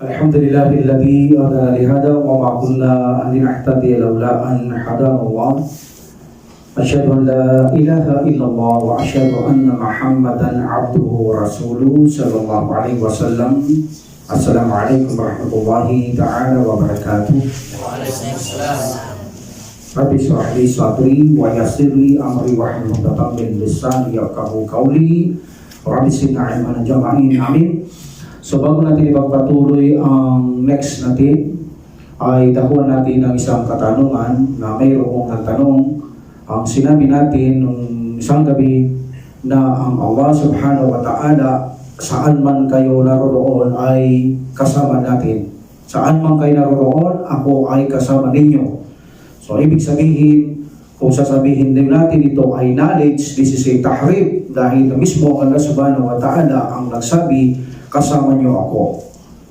Alhamdulillahilladzi hadana li hada wa ma kunna linahtadiya laula an hadana Allah. Asyhadu an la ilaha illallah wa asyhadu anna Muhammadan abduhu wa rasuluhu sallallahu alaihi wasallam. Assalamualaikum warahmatullahi ta'ala wabarakatuh. Waalaikumsalam. Rabbi shrah li sadri wa yassir li amri wahlul 'uqdatam min lisani yafqahu qawli. Rabbi zidna ilman jama'in. Amin. So bago natin ipagpatuloy ang next natin, ay dahuan natin ang isang katanungan na mayroong nagtanong. Ang sinabi natin nung isang gabi na ang Allah subhanahu wa ta'ala, saan man kayo naroroon ay kasama natin. Saan man kayo naroroon, ako ay kasama ninyo. So ibig sabihin, kung sasabihin din natin ito ay knowledge, this is a tahrib, dahil mismo Allah subhanahu wa ta'ala ang nagsabi, kasama niyo ako.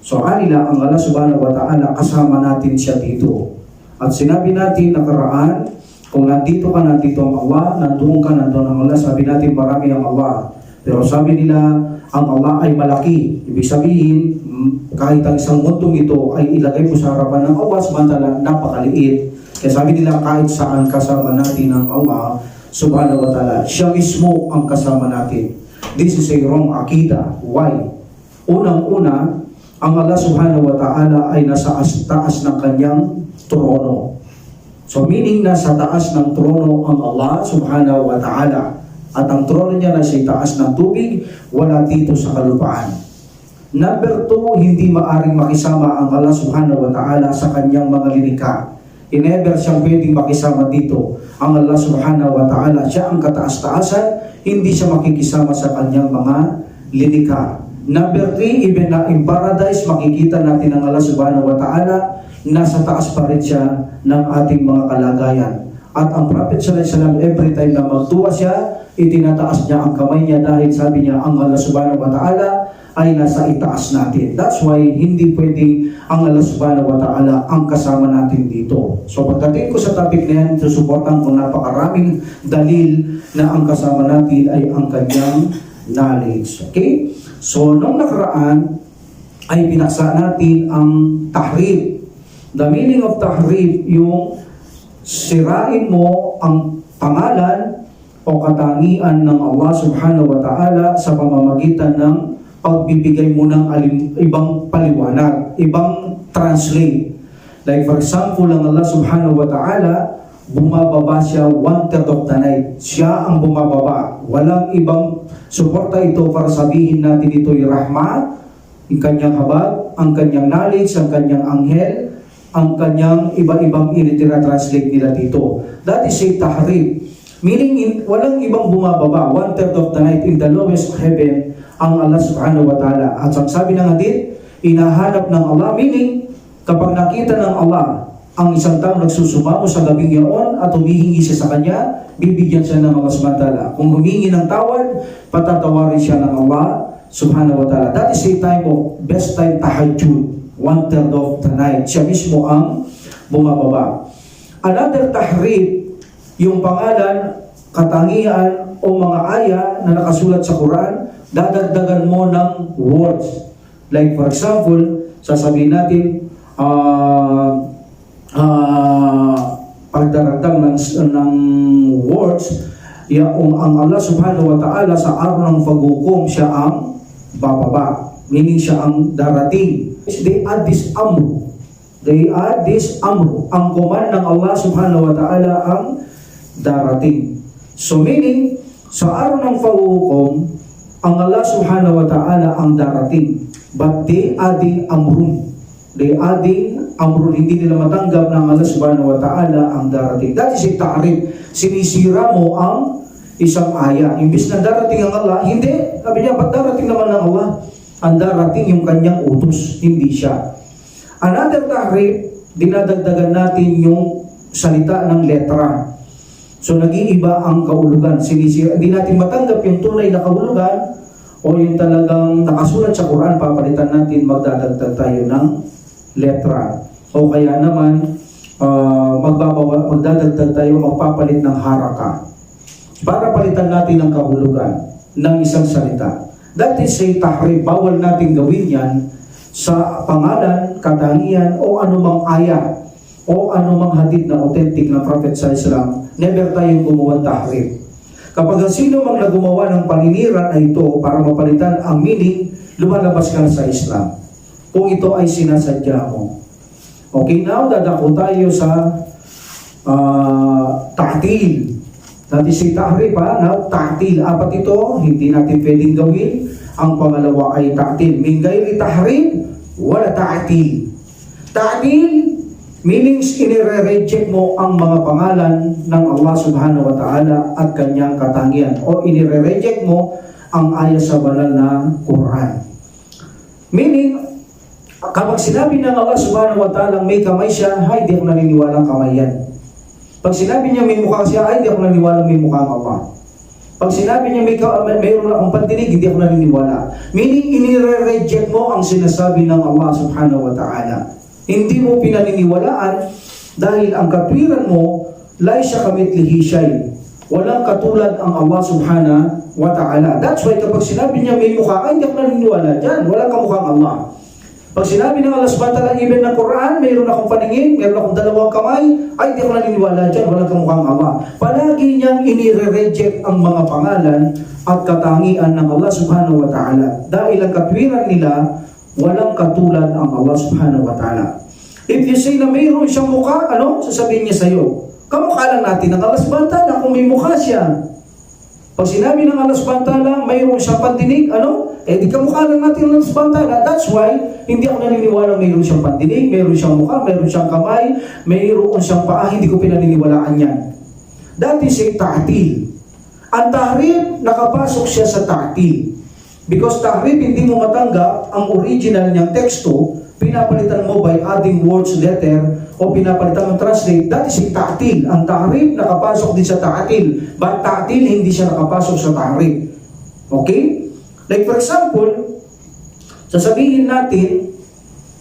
So anila ang Allah subhanahu wa ta'ala, kasama natin siya dito. At sinabi natin nakaraan, kung nandito ka, nandito ang Allah, nandoon ka, nandoon ang Allah. Sabi natin marami ang Allah. Pero sabi nila, ang Allah ay malaki. Ibig sabihin, kahit ang isang mundong ito ay ilagay mo sa harapan ng Allah, samantala napakaliit. Kaya sabi nila, kahit saan kasama natin ang Allah subhanahu wa ta'ala, siya mismo ang kasama natin. This is a wrong akida. Why? Unang-una, ang Allah subhanahu wa ta'ala ay nasa taas ng kanyang trono. So meaning nasa taas ng trono ang Allah subhanahu wa ta'ala. At ang trono niya nasa taas ng tubig, wala dito sa kalupaan. Number 2, hindi maaring makisama ang Allah subhanahu wa ta'ala sa kanyang mga linikha. Never siyang pwedeng makisama dito. Ang Allah subhanahu wa ta'ala, siya ang kataas-taasan, hindi siya makikisama sa kanyang mga linikha. Number 3, even na in paradise, makikita natin ang Allah subhanahu wa ta'ala, nasa taas pa rin siya ng ating mga kalagayan. At ang Prophet sallallahu alaihi wasallam, every time na magtuwa siya, itinataas niya ang kamay niya dahil sabi niya, ang Allah subhanahu wa ta'ala ay nasa itaas natin. That's why hindi pwedeng ang Allah subhanahu wa ta'ala ang kasama natin dito. So pagdating ko sa topic na yan, susuportan ko napakaraming dalil na ang kasama natin ay ang kanyang knowledge. Okay? So, nung nakaraan ay pinaksa natin ang tahrib. The meaning of tahrib, yung sirain mo ang pangalan o katangian ng Allah subhanahu wa ta'ala sa pamamagitan ng pagbibigay mo ng ibang paliwanag, ibang translate. Like for example, ang Allah subhanahu wa ta'ala, bumababa siya 1/3 of the night. Siya ang bumababa. Walang ibang suporta ito para sabihin natin ito'y rahmat, ang kanyang habag, ang kanyang knowledge, ang kanyang anghel, ang kanyang iba-ibang translate nila dito. That is a tahrib. Meaning, walang ibang bumababa. 1/3 of the night in the lowest heaven ang Allah subhanahu wa ta'ala. At sabi ng hadith, inahanap ng Allah. Meaning, kapag nakita ng Allah ang isang taong nagsusumamo sa gabing yaon at humihingi siya sa kanya, bibigyan siya ng Allah subhanahu wa ta'ala. Kung humingi ng tawad, patatawarin siya ng Allah subhanahu wa ta'ala. That is a time of best time tahajjud, 1/3 of the night. Siya mismo ang bumababa. Another tahrib, yung pangalan, katangian o mga aya na nakasulat sa Quran, dadagdagan mo ng words. Like for example, sasabihin natin, pagdaragdag ng words, ang Allah subhanahu wa ta'ala sa araw ng paghukom, siya ang bababa. Meaning siya ang darating. They add this amru. They add this amru. Ang command ng Allah subhanahu wa ta'ala ang darating. So meaning, sa araw ng paghukom, ang Allah subhanahu wa ta'ala ang darating. But they adding amrun. They adding amrun, hindi nila matanggap ng Allah subhanahu wa ta'ala ang darating. That is a ta'rif. Sinisira mo ang isang aya. Imbis na darating ang Allah, hindi. Sabi niya, ba't darating naman ng Allah? Ang darating yung kanyang utos, hindi siya. Another ta'rif, dinadagdagan natin yung salita ng letra. So nag-iiba ang kahulugan. Sinisira, hindi natin matanggap yung tunay na kahulugan o yung talagang nakasulat sa Quran, papalitan natin, magdadagdag tayo ng letra. O kaya naman, magdadagdag tayo, magpapalit ng haraka. Para palitan natin ang kahulugan ng isang salita. That is a tahrib. Bawal natin gawin yan sa pangalan, katangian, o anumang ayat, o anumang hadith na authentic na Prophet sa Islam, never tayong gumawa tahrif. Kapag ang sino mang nagumawa ng paninira na ito para mapalitan ang meaning, lumalabas ka na sa Islam. Kung ito ay sinasadya mo. Okay, now dadako tayo sa ta'til. Dati si tahrif now ta'til. Apat ito, hindi natin pwedeng gawin. Ang pangalawa ay ta'til. Min gayri tahrif, wala ta'til. Ta'til meanings inire-reject mo ang mga pangalan ng Allah subhanahu wa ta'ala at kanyang katangian, o inire-reject mo ang ayat sa banal na Quran. Meaning, kapag sinabi ng Allah subhanahu wa ta'ala may kamay siya, ay di ako naniniwala ang kamay yan. Pag sinabi niya may mukha siya, ay di ako naniniwala may mukha ang Allah. Pag sinabi niya mayroon akong pandinig, hindi ako naniniwala. Meaning, inire-reject mo ang sinasabi ng Allah subhanahu wa ta'ala. Hindi mo pinaniniwalaan dahil ang katwiran mo laisa kamithlihi shay. Walang katulad ang Allah subhanahu wa ta'ala. That's why kapag sinabi niya may mukha, ay hindi ako naniniwala dyan. Walang kamukhang Allah. Pag sinabi ng Allah subhanahu wa ta'ala, even ng Quran, mayroon akong paningin, mayroon akong dalawang kamay, ay hindi ako naniniwala dyan. Walang kamukhang Allah. Palagi niyang inire-reject ang mga pangalan at katangian ng Allah subhanahu wa ta'ala. Dahil ang katwiran nila, walang katulad ang Allah subhanahu wa ta'ala. If you say na mayroon siyang mukha, sasabihin niya sa iyo, kamukha lang natin ng Allah subhanahu wa ta'ala kung may mukha siya. Pag sinabi ng Allah subhanahu wa ta'ala, mayroon siyang pandinig, di kamukha lang natin ng Allah subhanahu wa ta'ala. That's why, hindi ako naniniwala mayroon siyang pandinig, mayroon siyang mukha, mayroon siyang kamay, mayroon siyang paa, hindi ko pinaniniwalaan yan. That is a ta'til. Ang tahrif, nakapasok siya sa ta'til. Because tahrif, hindi mo matanggap ang original niyang teksto, pinapalitan mo by adding words, letter, o pinapalitan mo translate. That is a ta'til. Ang tahrif, nakapasok din sa ta'til. But ta'til, hindi siya nakapasok sa tahrif. Okay? Like for example, sasabihin natin,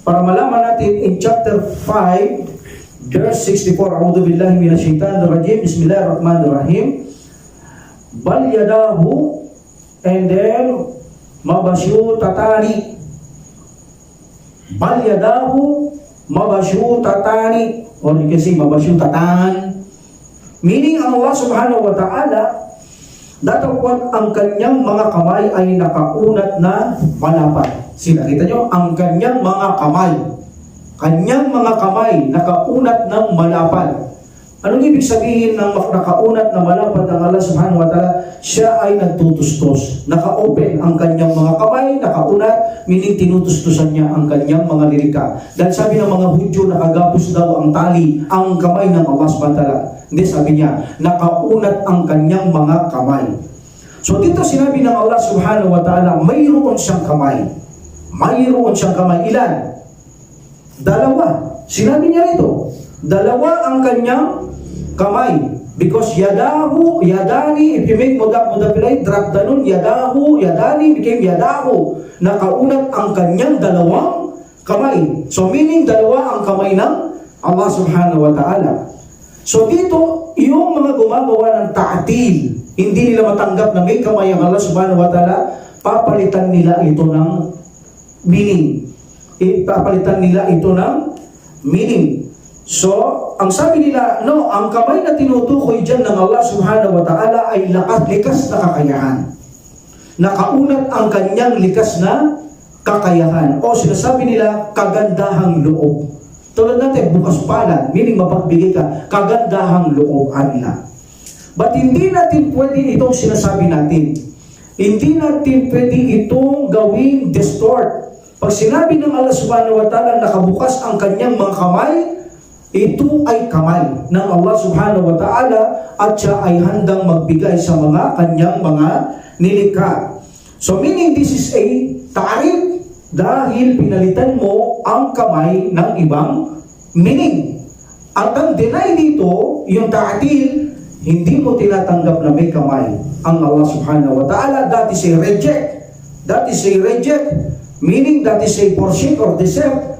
para malaman natin in chapter 5, verse 64, A'udhu billahi minasyaitanir rajim, Bismillahirrahmanirrahim, Bal yadahu, and then, mabashutatani. Bal yadahu mabashutatani, or you can say mabashutatan. Meaning ang Allah subhanahu wa ta'ala, datapwat ang kanyang mga kamay ay nakaunat na malapad. Kita nyo, ang kanyang mga kamay nakaunat ng malapad. Anong ibig sabihin ng nakaunat na malapad ng Allah subhanahu wa ta'ala? Siya ay nagtutustos. Naka-open ang kanyang mga kamay, nakaunat, meaning tinutustusan niya ang kanyang mga lirika. Dahil sabi ng mga Hudyo, nakagapos daw ang tali, ang kamay ng Allah subhanahu wa ta'ala. Hindi, sabi niya, nakaunat ang kanyang mga kamay. So dito sinabi ng Allah subhanahu wa ta'ala, mayroon siyang kamay. Mayroon siyang kamay. Ilan? Dalawa. Sinabi niya ito. Dalawa ang kanyang kamay. Because yadani, if you make mudapilay, drop danun, yadani became yadahu. Nakaunat ang kanyang dalawang kamay. So meaning dalawa ang kamay ng Allah subhanahu wa ta'ala. So dito, yung mga gumagawa ng ta'til, hindi nila matanggap na may kamay ang Allah subhanahu wa ta'ala, papalitan nila ito ng meaning. Papalitan nila ito ng meaning. So, ang sabi nila, no, ang kamay na tinutukoy dyan ng Allah subhanahu wa ta'ala ay likas na kakayahan. Nakaunat ang kanyang likas na kakayahan. O sinasabi nila, kagandahang loob. Tulad natin, bukas palad, meaning mapagbigay ka, kagandahang loob nila. But hindi natin pwede itong sinasabi natin. Hindi natin pwede itong gawing distort. Pag sinabi ng Allah subhanahu wa ta'ala, nakabukas ang kanyang mga kamay, ito ay kamay ng Allah subhanahu wa ta'ala at siya ay handang magbigay sa mga kanyang mga nilikha. So meaning this is a ta'rif dahil pinalitan mo ang kamay ng ibang meaning. At ang deny dito, yung ta'til, hindi mo tinatanggap na may kamay ang Allah subhanahu wa ta'ala. That is a reject. That is a reject. Meaning that is a forsake or decept.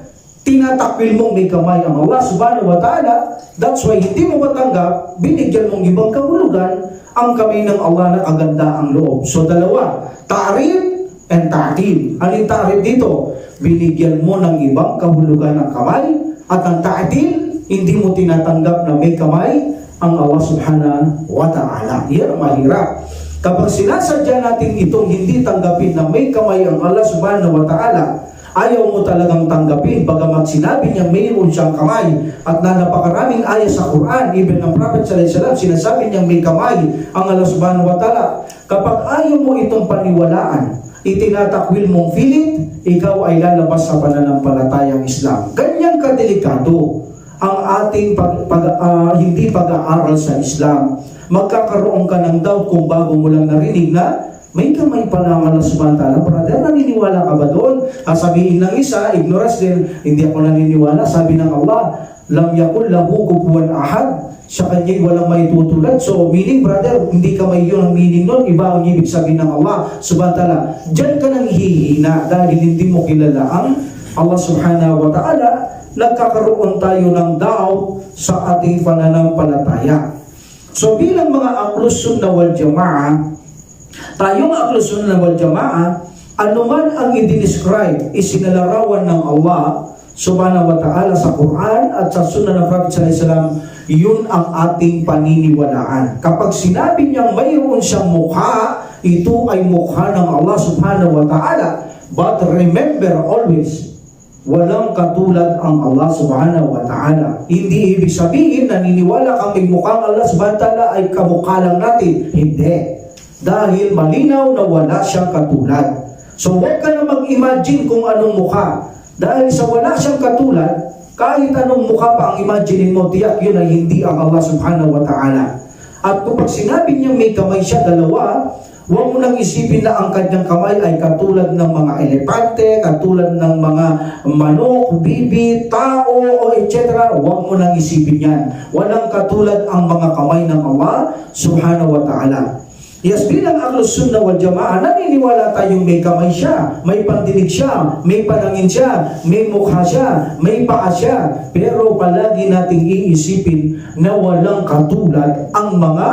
Tinatakwil mong may kamay ang Allah subhanahu wa ta'ala. That's why hindi mo matanggap, binigyan mong ibang kahulugan ang kamay ng Allah na kaganda ang loob. So dalawa, ta'rif and ta'til. Ano yung ta'rif dito? Binigyan mo ng ibang kahulugan ng kamay, at ang ta'til, hindi mo tinatanggap na may kamay ang Allah subhanahu wa ta'ala. Yan ang mahirap. Kapag sinasadya natin itong hindi tanggapin na may kamay ang Allah subhanahu wa ta'ala, ayaw mo talagang tanggapin, bagamat sinabi niya mayroon siyang kamay, at na napakaraming ayat sa Quran, even ang Prophet sallallahu alaihi wasallam, sinasabi niya may kamay ang Allah subhanahu wa ta'ala. Kapag ayaw mo itong paniwalaan, itinatakwil mong pilit, ikaw ay lalabas sa pananampalatayang Islam. Ganyan kadelikado ang ating hindi pag-aaral sa Islam. Magkakaroon ka ng doubt kung bago mo lang narinig na may kamay pala ang Allah subhanahu wa ta'ala. Brother, naniniwala ka ba doon? Sabihin ng isa, ignorance din, hindi ako naniniwala. Sabi ng Allah, lam yakul lahu kufuwan ahad. Sa kanya'y walang may tutulad. So, meaning, brother, hindi kamay yun ang meaning nun. Iba ang ibig sabihin ng Allah subhanahu wa ta'ala. Diyan ka nang hihina dahil hindi mo kilala ang Allah subhanahu wa ta'ala. Nagkakaroon tayo ng doubt sa ating pananampalataya. So, bilang mga Ahlus Sunnah wal Jama'ah, tayong Ahlus Sunnah wal Jama'ah, anuman ang i-describe, isinalarawan ng Allah subhanahu wa ta'ala sa Quran at sa Sunnah ng Prophet sallallahu alaihi wasallam, yun ang ating paniniwalaan. Kapag sinabi niyang mayroon siyang mukha, ito ay mukha ng Allah subhanahu wa ta'ala. But remember always, walang katulad ang Allah subhanahu wa ta'ala. Hindi ibig sabihin naniniwala kang may mukhang Allah subhanahu wa ta'ala ay kamukha lang natin. Hindi. Dahil malinaw na wala siyang katulad. So huwag ka na mag-imagine kung anong mukha. Dahil sa wala siyang katulad, kahit anong mukha pa ang imagine mo, tiyak yun ay hindi ang Allah subhanahu wa ta'ala. At kapag sinabi niya may kamay siya, dalawa, huwag mo nang isipin na ang kanyang kamay ay katulad ng mga elepante, katulad ng mga manok, bibi, tao, o etc. Huwag mo nang isipin yan. Walang katulad ang mga kamay ng Allah subhanahu wa ta'ala. Yes, bilang Ahlus Sunnah wal Jama'ah, naniniwala tayong may kamay siya, may pandinig siya, may panangin siya, may mukha siya, may paa siya. Pero palagi nating iisipin na walang katulad ang mga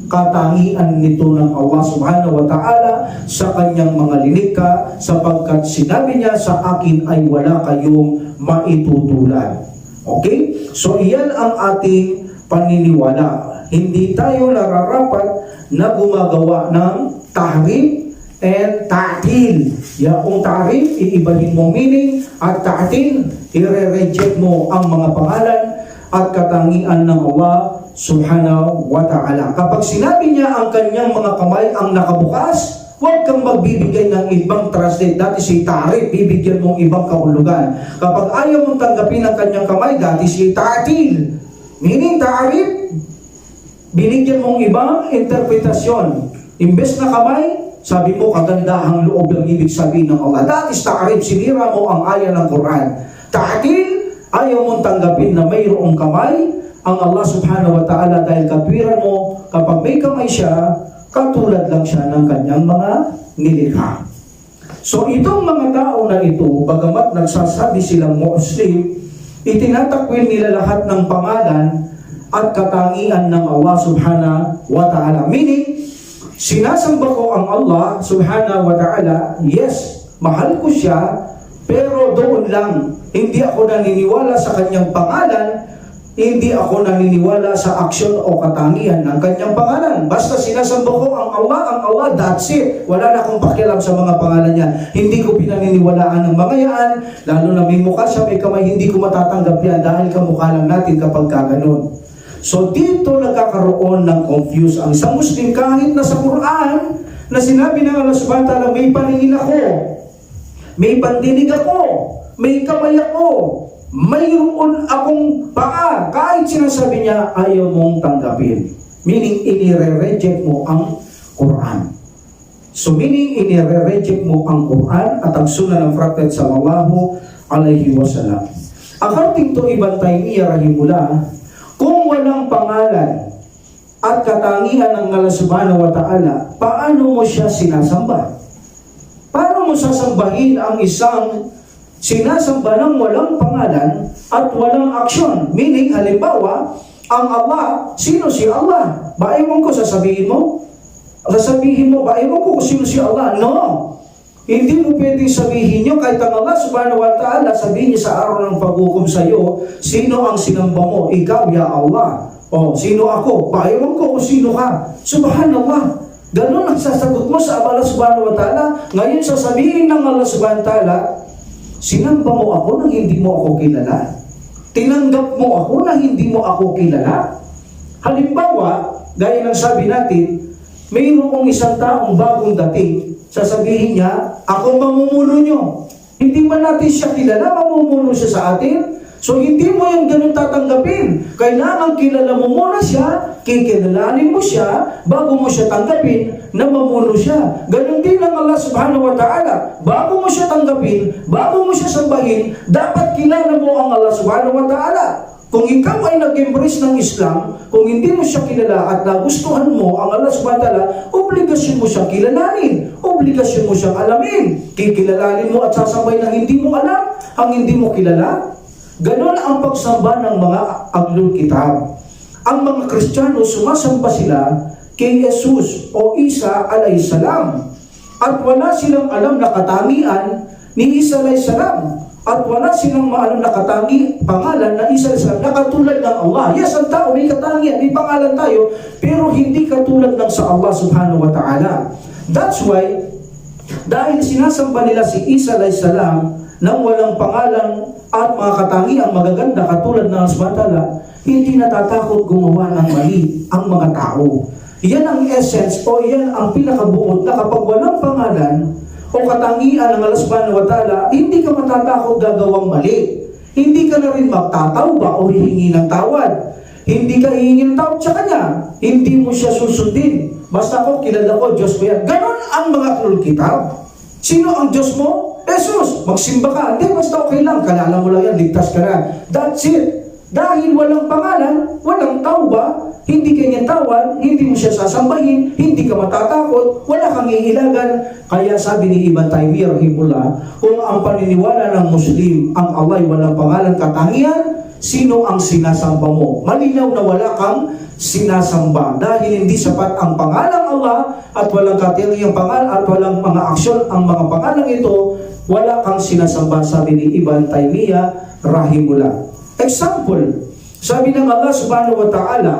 katangian nito ng Allah subhanahu wa ta'ala sa kanyang mga lilikha, sapagkat sinabi niya, sa akin ay wala kayong maitutulad. Okay? So iyan ang ating paniniwala. Hindi tayo nararapat na gumagawa ng tahrif and ta'til. Yung tahrif, iibahin mo meaning, at ta'til, i-reject mo ang mga pangalan at katangian ng Allah subhanahu wa ta'ala. Kapag sinabi niya ang kanyang mga kamay ang nakabukas, huwag kang magbibigay ng ibang translate. Dati si ta'rif, bibigyan mong ibang kahulugan. Kapag ayaw mong tanggapin ang kanyang kamay, dati si ta'til. Meaning ta'rif, binigyan mong ibang interpretasyon. Imbes na kamay, sabi mo kagandahang loob ang ibig sabihin ng Allah. That is ta'rif, sinira mo ang aya ng Quran. Ta'til, ayaw mong tanggapin na mayroong kamay ang Allah subhanahu wa ta'ala dahil katwiran mo, kapag may kamay siya, katulad lang siya ng kanyang mga nilikha. So itong mga tao na ito, bagamat nagsasabi silang Muslim, itinatakwil nila lahat ng pangalan at katangian ng Allah subhanahu wa ta'ala. Meaning, sinasamba ko ang Allah subhanahu wa ta'ala, yes, mahal ko siya, pero doon lang, hindi ako naniniwala sa kanyang pangalan, hindi ako naniniwala sa aksyon o katangian ng kanyang pangalan. Basta sinasamba ko ang Allah, that's it. Wala na akong pakialam sa mga pangalan niya. Hindi ko pinaniniwalaan ng mga yan, lalo na may mukha siya, may kamay, hindi ko matatanggap yan dahil kamukha lang natin kapag kaganon. So dito nagkakaroon ng confuse ang isang Muslim kahit na sa Quran na sinabi ng Allah subhanahu wa ta'ala, may paningin ako, may pandinig ako, may kamay ako, mayroon akong paa. Kahit sinasabi niya, ayaw mong tanggapin. Meaning, inire-reject mo ang Quran. So meaning, inire-reject mo ang Quran at ang sunnah ng Prophet sallallahu alaihi wasallam. According to Ibn Taymiyyah rahimullah, kung walang pangalan at katangian ng Allah subhanahu wa ta'ala, paano mo siya sinasamba? Paano mo sasambahin ang isang sinasamba ng walang pangalan at walang aksyon? Meaning, halimbawa, ang Allah, sino si Allah? Ba ewan ko, sasabihin mo? Sasabihin mo, ba ewan ko kung sino si Allah? No! Hindi mo pwedeng sabihin nyo, kahit ang Allah subhanahu wa ta'ala, sabihin niya sa araw ng paghukom sa iyo, sino ang sinamba mo? Ikaw, ya Allah. O, sino ako? Paewan ko kung sino ka. Subhanallah. Ganun ang sasagot mo sa Allah subhanahu wa ta'ala. Ngayon sasabihin ng Allah subhanahu wa ta'ala, sinamba mo ako nang hindi mo ako kilala. Tinanggap mo ako nang hindi mo ako kilala. Halimbawa, gaya ng sabi natin, mayroong isang taong bagong dating, sasabihin niya, ako mamumuno nyo. Hindi man natin siya kilala, mamumuno siya sa atin. So hindi mo yung ganun tatanggapin. Kailangan kilala mo muna siya, kikilalanin mo siya, bago mo siya tanggapin na mamuno siya. Ganun din ang Allah subhanahu wa ta'ala. Bago mo siya tanggapin, bago mo siya sambahin, dapat kilala mo ang Allah subhanahu wa ta'ala. Kung ikaw ay nag-embrace ng Islam, kung hindi mo siya kilala at nagustuhan mo ang Allah subhanahu wa ta'ala, obligasyon mo siyang kilalanin, obligasyon mo siyang alamin. Kikilalanin mo at sasambay ng hindi mo alam, ang hindi mo kilala. Ganon ang pagsamba ng mga Ahlul Kitab. Ang mga Kristiyano, sumasamba sila kay Jesus o Isa alayhisalam. At wala silang alam na katangian ni Isa alayhisalam. At wala silang maalam na pangalan na Isa alayhisalam na katulad ng Allah. Yes, ang tao may katangian, may pangalan tayo, pero hindi katulad ng sa Allah subhanahu wa ta'ala. That's why, dahil sinasamba nila si Isa alayhisalam nang walang pangalan at mga katangiang magaganda katulad ng Allah subhanahu wa ta'ala, hindi natatakot gumawa ng mali ang mga tao. Yan ang essence o yan ang pinakabuod na kapag walang pangalan o katangian ng Allah subhanahu wa ta'ala, hindi ka matatakot gagawang mali. Hindi ka na rin magtatawba o hihingi ng tawad. Hindi ka hihingi ng tawad sa kanya. Hindi mo siya susundin. Basta ako, kilala ko, Diyos ko yan. Ganon ang mga Ahlul Kitab. Sino ang Diyos mo? Jesus. Magsimba ka. Hindi, basta okay lang. Kalala mo lang yan, ligtas ka na. That's it. Dahil walang pangalan, walang tawba, hindi kanya tawad, hindi mo siya sasambahin, hindi ka matatakot, wala kang iilagan. Kaya sabi ni Ibn Taymiyyah rahimahullah, kung ang paniniwala ng Muslim, ang Allah ay walang pangalan katangian, sino ang sinasamba mo? Malinaw na wala kang sinasamba dahil hindi sapat ang pangalang Allah at walang katangiang pangalan at walang mga aksyon ang mga pangalang ito, wala kang sinasamba, sabi ni Ibn Taymiyyah rahimahullah. Example, sabi ng Allah subhanahu wa ta'ala,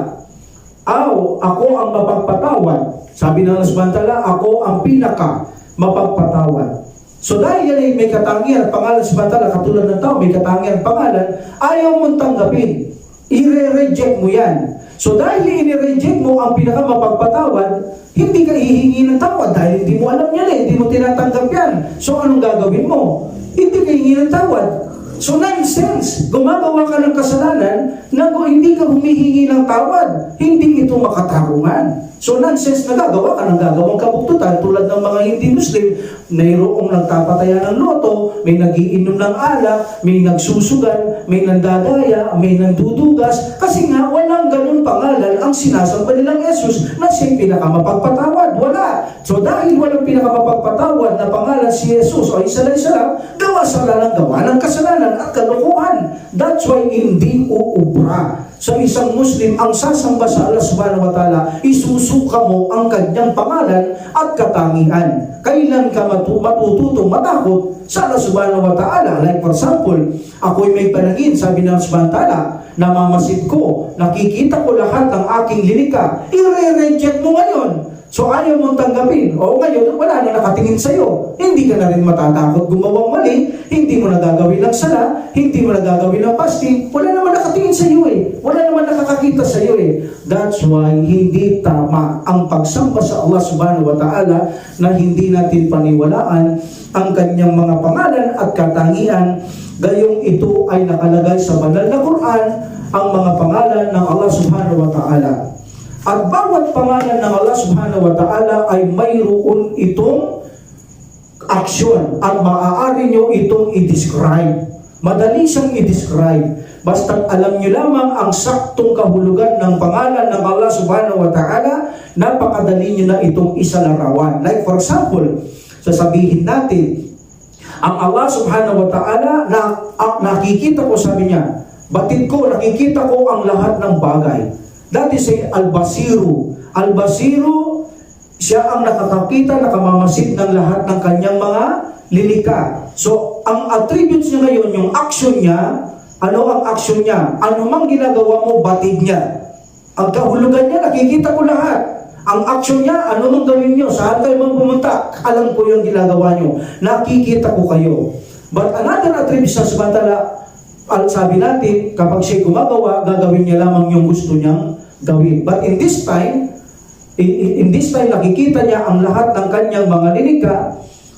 ako ang mapagpatawad. Sabi ng Allah subhanahu wa ta'ala, ako ang pinaka mapagpatawad. So dahil yan ay may katangian, pangalan subhanahu wa ta'ala, katulad ng tao, may katangian, pangalan, ayaw mong tanggapin. I-reject mo yan. So dahil i-reject mo ang pinaka mapagpatawad, hindi ka hihingi ng tawad dahil hindi mo alam yan hindi mo tinatanggap yan. So anong gagawin mo? Hindi ka hihingi ng tawad. So nonsense, gumagawa ka ng kasalanan na hindi ka humihingi ng tawad, hindi ito makatarungan. So nonsense na gagawa ka ng gagawang kabuktutan tulad ng mga hindi Muslim, mayroong nagtapataya ng loto, may nagiinom ng alak, may nagsusugan, may nandadaya, may nandudugas, kasi nga walang ganun pangalan ang sinasamba nilang Jesus na siya'y pinakamapagpatawad. Wala. So dahil walang pinakamapagpatawad na pangalan si Jesus o Isa alayhisalam, gawa sa lalang gawa ng kasalanan at kalokohan. That's why hindi uubra sa isang Muslim ang sasamba sa Allah subhanahu wa ta'ala, isusuka mo ang kanyang pangalan at katangian. Kailan ka matututong matakot sa Allah subhanahu wa ta'ala? Like for example, ako'y may panangin, sabi ng Allah subhanahu wa ta'ala, namamasid ko, nakikita ko lahat ng aking linika, i-reject mo ngayon. So ayaw mong tanggapin. O ngayon, wala na nakatingin sa'yo. Hindi ka na rin matatakot gumawang mali, hindi mo na gagawin ng sala, hindi mo na gagawin ng fasting, wala naman nakatingin sa'yo wala naman nakakakita sa'yo That's why hindi tama ang pagsamba sa Allah subhanahu wa ta'ala na hindi natin paniwalaan ang kanyang mga pangalan at katangian. Gayong ito ay nakalagay sa banal na Quran, ang mga pangalan ng Allah subhanahu wa ta'ala. At bawat pangalan ng Allah subhanahu wa ta'ala ay mayroon itong aksyon at maaari nyo itong i-describe. Madali siyang i-describe. Basta't alam nyo lamang ang saktong kahulugan ng pangalan ng Allah subhanahu wa ta'ala, napakadali nyo na itong isalarawan. Like for example, sasabihin natin, ang Allah subhanahu wa ta'ala, nakikita ko, sabi niya, batid ko, nakikita ko ang lahat ng bagay. That is Al-Basiru. Al-Basiru, Siya ang nakakakita, nakamamasid ng lahat ng kanyang mga lilikha. So, ang attributes niya ngayon, yung action niya, ano ang action niya? Ano mang ginagawa mo, batid niya. Ang kahulugan niya, nakikita ko lahat. Ang action niya, ano mang gawin niyo, saan kayo mang pumunta, alam ko yung ginagawa niyo. Nakikita ko kayo. But another attribute sa samantala, sabi natin, kapag siya gumagawa, gagawin niya lamang yung gusto niyang gawin. But in this time, nakikita niya ang lahat ng kanyang mga lilikha.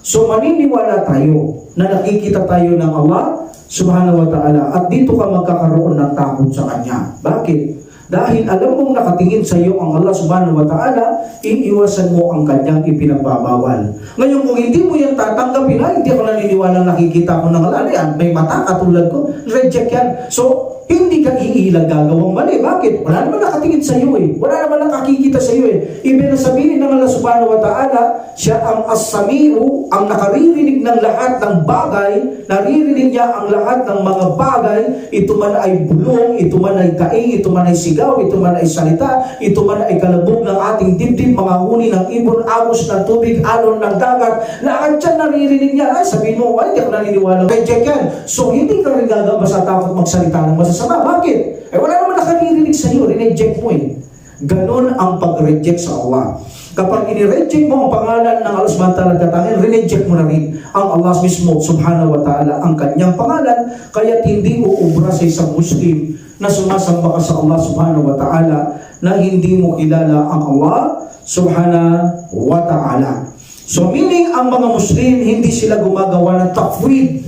So maniniwala tayo na nakikita tayo ng Allah subhanahu wa ta'ala, at dito ka magkakaroon ng takot sa Kanya. Bakit? Dahil alam mong nakatingin sa iyo ang Allah subhanahu wa ta'ala, iiwasan mo ang Kanyang ipinagbabawal. Ngayon, kung hindi mo yan tatanggapin, hindi ako naniniwala nakikita ko ng Allah, may mata katulad ko, reject yan. So, hindi ka iilang gagawang mali. Bakit? Wala naman nakatingin sa iyo eh. Wala naman nakakikita sa iyo eh. Ibig sabihin ng Allah subhanahu wa ta'ala, siya ang as-sami'u, ang nakaririnig ng lahat ng bagay, naririnig niya ang lahat ng mga bagay, ito man ay bulong, ito man ay kaing, ito man ay sigaw, ito man ay salita, ito man ay kalabog ng ating dibdib, mga huni ng ibon, agos ng tubig, alon ng dagat, lahat yan naririnig niya. Ay, sabihin mo, ay, hindi ako naniniwala. Reject yan. So, hindi ka rin gagawin sa takot magsalita ng masasama. Bakit? Eh, wala naman nakaririnig sa iyo, rineject mo eh. Ganon ang pag-reject sa Allah. Kapag inireject mo ang pangalan ng Allah subhanahu wa ta'ala katangin, rineject mo na rin ang Allah mismo subhanahu wa ta'ala ang kanyang pangalan, kaya hindi uubra sa isang Muslim na sumasamba ka sa Allah subhanahu wa ta'ala na hindi mo kilala ang Allah subhanahu wa ta'ala. So meaning, ang mga Muslim, hindi sila gumagawa ng tafwid.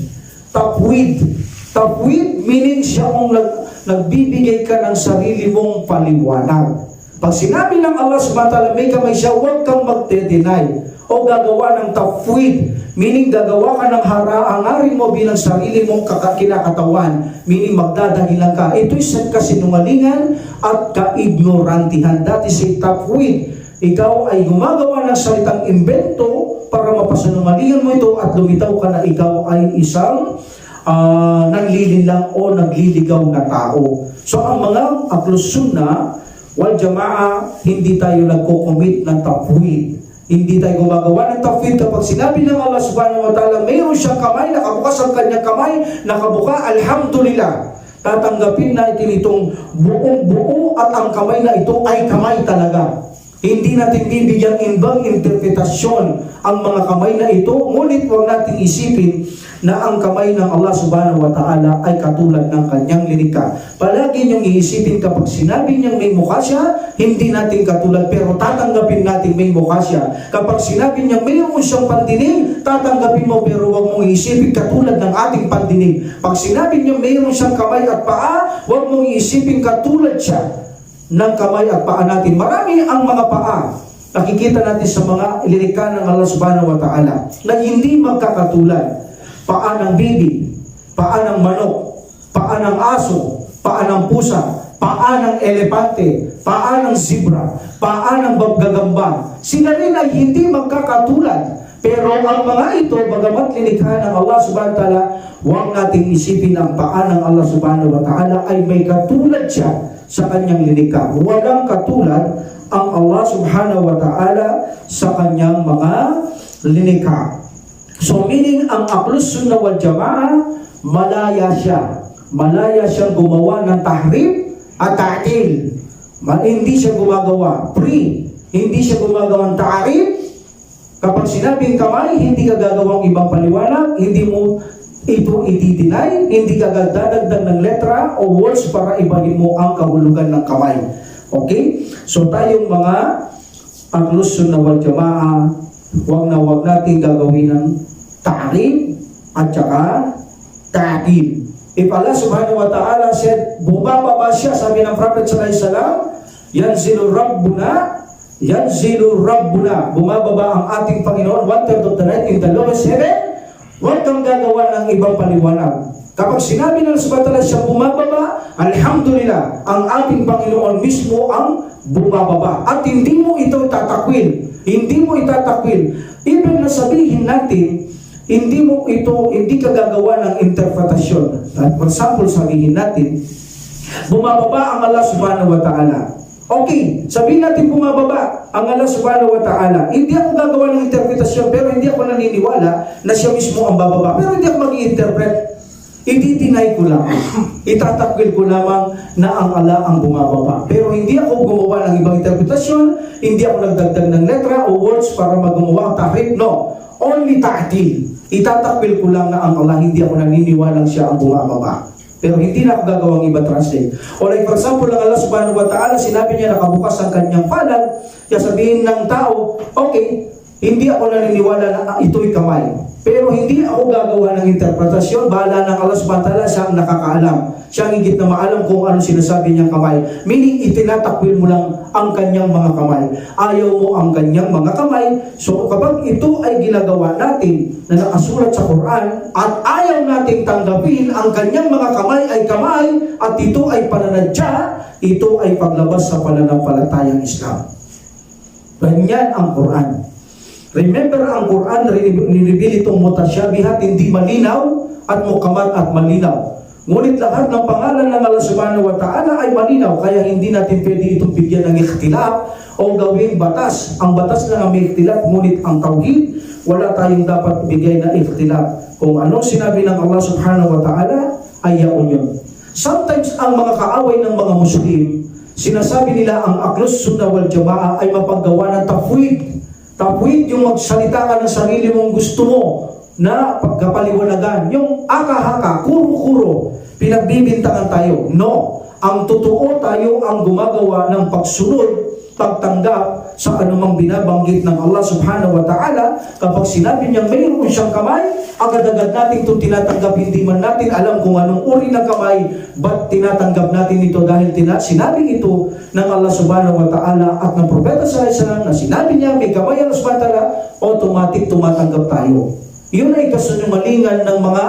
Tafwid meaning siya kung nagbibigay ka ng sarili mong paliwanag. Pag sinabi ng Allah subhanahu wa ta'ala, may kamay siya, huwag kang magde-deny o gagawa ng tafwid, meaning gagawa ka ng hangarin mo bilang sarili mong kinakatawan, meaning magdadahilan ka. Ito'y kasinungalingan at kaignorantihan. That is a tafwid. Ikaw ay gumagawa ng salitang imbento para mapasinungalingan mo ito at lumitaw ka na ikaw ay isang naglililang o nagliligaw na tao. So ang mga Ahlus Sunnah wal Jamaa, hindi tayo nagko-commit ng tafwid. Hindi tayo gumagawa ng tafwid. Kapag sinabi ng Allah subhanahu wa ta'ala, mayroon siyang kamay, nakabukas ang kanyang kamay, nakabuka, alhamdulillah. Tatanggapin natin itong buong-buo at ang kamay na ito ay kamay talaga. Hindi natin bibigyan ibang interpretasyon ang mga kamay na ito, ngunit huwag natin isipin na ang kamay ng Allah subhanahu wa ta'ala ay katulad ng kanyang lilikha. Palagi niyong iisipin kapag sinabi niyang may mukha siya, hindi natin katulad, pero tatanggapin natin may mukha siya. Kapag sinabi niyang mayroon siyang pandinig, tatanggapin mo, pero huwag mong iisipin katulad ng ating pandinig. Pag sinabi niyang mayroon siyang kamay at paa, huwag mong iisipin katulad siya ng kamay at paa natin. Marami ang mga paa. Nakikita natin sa mga lilikha ng Allah subhanahu wa ta'ala na hindi magkakatulad. Paa ng bibi, paa ng manok, paa ng aso, paa ng pusa, paa ng elepante, paa ng zebra, paa ng gagamba. Sila rin ay hindi magkakatulad. Pero ang mga ito, bagamat lilikha ng Allah subhanahu wa ta'ala, huwag nating isipin ang paa ng Allah subhanahu wa ta'ala ay may katulad siya sa kanyang lilikha. Walang katulad ang Allah subhanahu wa ta'ala sa kanyang mga lilikha. So meaning, ang Ahlus Sunnah wal Jamaa, malaya siya. Malaya siyang gumawa ng tahrif at ta'til. Hindi siya gumagawa hindi siya gumagawa ng ta'arif. Kapag sinabing kamay, hindi ka gagawang ibang paliwanag, hindi mo ito ititinay, hindi ka gagdadagdag ng letra o words para ibahin mo ang kahulugan ng kamay. Okay? So tayong mga Ahlus Sunnah wal Jamaa, huwag natin gagawin ng ta'rif at saka ta'til. If Allah subhanahu wa ta'ala said, bumababa siya, sabi ng Prophet sallallahu alaihi wasallam, yanzilu rabbuna, bumababa ang ating Panginoon 1/3 of the night in the lowest heaven. Huwag kang gagawa ng ibang paliwanag. Kapag sinabi ng subhanahu wa ta'ala siya bumababa, alhamdulillah, ang ating Panginoon mismo ang bumababa. At hindi mo ito tatakwil. Hindi mo itatakwil. Even na sabihin natin, hindi ka gagawa ng interpretasyon. For example, sabihin natin, bumababa ang Allah subhanahu wa ta'ala. Okay, sabihin natin bumababa ang Allah subhanahu wa ta'ala. Hindi ako gagawa ng interpretasyon, pero hindi ako naniniwala na siya mismo ang bababa. Pero hindi ako mag-i-interpret. I-deny ko lang. Itatakwil ko lamang na ang Allah ang bumababa. Pero hindi ako gumawa ng ibang interpretasyon, hindi ako nagdagdag ng letra o words para magawa tahrif. No, only ta'til. Itatakwil ko lang na ang Allah, hindi ako naniniwalang siya ang bumababa. Pero hindi na ako gagawang iba translate. O like for example, ang Allah subhanahu wa ta'ala, sinabi niya nakabukas ang kanyang palad, kaya sabihin ng tao, okay, hindi ako naniniwala na ito'y kamay. Pero hindi ako gagawa ng interpretasyon, bahala ng Allah subhanahu wa ta'ala, siya ang nakakaalam. Siya ang higit na maalam kung ano sinasabi niyang kamay. Meaning, itinatakwil mo lang ang kanyang mga kamay. Ayaw mo ang kanyang mga kamay. So kapag ito ay ginagawa natin na nakasulat sa Quran at ayaw nating tanggapin ang kanyang mga kamay at ito ay pananadya, ito ay paglabas sa pananampalatayang Islam. Ganyan ang Quran. Remember, ang Quran, niribili itong mutasyabihat, hindi malinaw at mukamat at malinaw. Ngunit lahat ng pangalan ng Allah subhanahu wa ta'ala ay malinaw, kaya hindi natin pwede itong bigyan ng ikhtilaf o gawing batas. Ang batas lang ang may ikhtilaf, ngunit ang tauhid, wala tayong dapat bigay na ikhtilaf. Kung anong sinabi ng Allah subhanahu wa ta'ala, ay yaon yun. Sometimes, ang mga kaaway ng mga Muslim, sinasabi nila ang Ahlus Sunnah wal Jamaa ay mapaggawa ng tafwid. Tafwid, yung magsalita ka ng sarili mong gusto mo na pagkapaliwanagan. Yung aka-haka, kuro-kuro, pinagbibintangan tayo. No. Ang totoo, tayo ang gumagawa ng pagsunod, pagtanggap sa anumang binabanggit ng Allah subhanahu wa ta'ala. Kapag sinabi niya mayroon siyang kamay, agad-agad natin itong tinatanggap. Hindi man natin alam kung anong uri ng kamay, ba't tinatanggap natin ito dahil sinabi ito ng Allah subhanahu wa ta'ala at ng Propeta sallallahu alaihi wasallam na sinabi niya may kamay ang Allah subhanahu wa ta'ala, automatic tumatanggap tayo. Yun ay kasunungalingan ng mga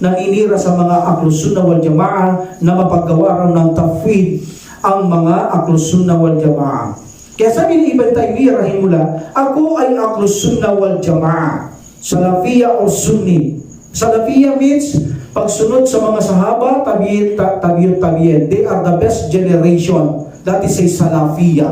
naninira sa mga Ahlus Sunnah wal Jamaa na mapaggawaran ng tafwid ang mga Ahlus Sunnah wal Jamaa. Kaya sabi ni Ibn Taymiyyah rahimahullah, ako ay Ahlus Sunnah wal Jamaa, Salafiyya o Sunni. Salafiyya means pagsunod sa mga sahaba, tabi'in. They are the best generation. That is a Salafiyya.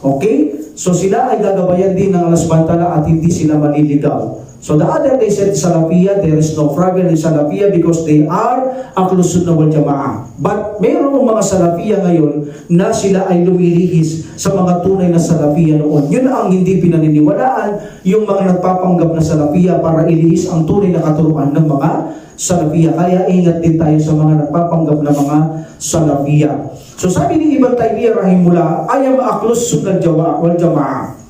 Okay? So sila ay gagabayan din ng Allah subhanahu wa ta'ala at hindi sila maliligaw. So the other they said Salafiyya, there is no problem in Salafiyya because they are Ahlus Sunnah wal Jamaa. But mayroong mga Salafiyya ngayon na sila ay lumilihis sa mga tunay na Salafiyya noon. Yun ang hindi pinaniniwalaan, yung mga nagpapanggap na Salafiyya para ilihis ang tunay na katuruan ng mga Salafiyya. Kaya ingat din tayo sa mga nagpapanggap na mga Salafiyya. So sabi ni Ibn Taymiyyah rahimahullah, I am Ahlus Sunnah wal Jamaa.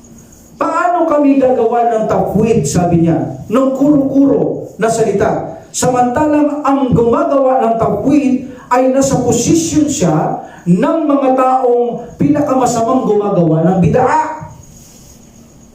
Paano kami gagawa ng tafwid, sabi niya, ng kuro-kuro na salita? Samantalang ang gumagawa ng tafwid ay nasa posisyon siya ng mga taong pinakamasamang gumagawa ng bid'a.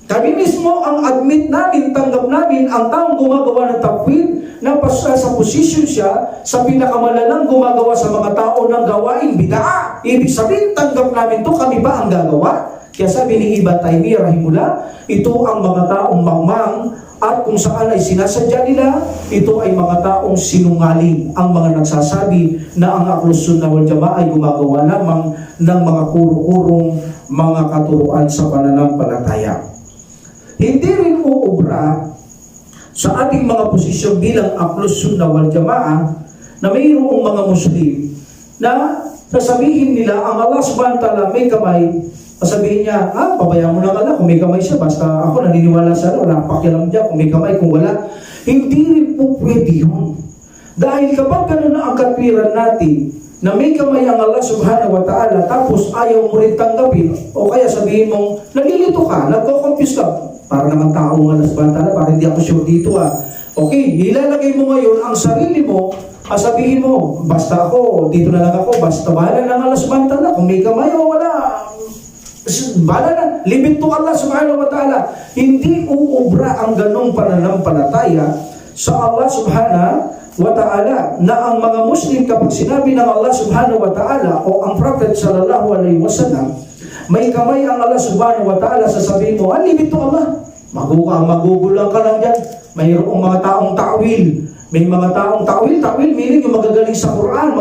Kami mismo ang admit namin, tanggap namin ang taong gumagawa ng tafwid na sa posisyon siya sa pinakamalalang gumagawa sa mga tao ng gawain bid'a. Ibig sabihin, tanggap namin to, kami ba ang gagawa? Kaya sabi ni Ibn Taymiyyah rahimahullah, ito ang mga taong mangmang at kung saan ay sinasadya nila, ito ay mga taong sinungaling, ang mga nagsasabi na ang Ahlus Sunnah wal Jamaa ay gumagawa lamang ng mga kuro-kurong mga katuruan sa pananampalataya. Hindi rin uubra sa ating mga posisyon bilang Ahlus Sunnah wal Jamaa na mayroong mga Muslim na sasabihin nila ang Allah subhanahu wa ta'ala may kamay. Sabihin niya, pabayaan mo na kung may kamay siya, basta ako naniniwala sa wala pakialam niya kung may kamay, kung wala. Hindi rin po pwede yun. Dahil kapag gano'n na ang katwiran natin, na may kamay ang Allah subhanahu wa ta'ala, tapos ayaw mo rin tanggapin, o kaya sabihin mong, nalilito ka, nagko-confuse ka, para naman tao ng Allah subhanahu wa ta'ala, para hindi ako sure dito Okay, ilalagay mo ngayon ang sarili mo, sabihin mo, basta ako, dito na lang ako, basta bahala ng Allah subhanahu wa ta'ala, kung may kamay o wala, bala na, limit to Allah subhanahu wa ta'ala. Hindi uubra ang ganong pananampalataya sa Allah subhanahu wa ta'ala na ang mga Muslim kapag sinabi ng Allah subhanahu wa ta'ala o ang Prophet sallallahu alaihi wasallam may kamay ang Allah subhanahu wa ta'ala, sasabihin mo, limit to Allah. Magugulang ka lang dyan. Mayroong mga taong ta'wil May mga taong ta'wil meaning yung magagaling sa Quran,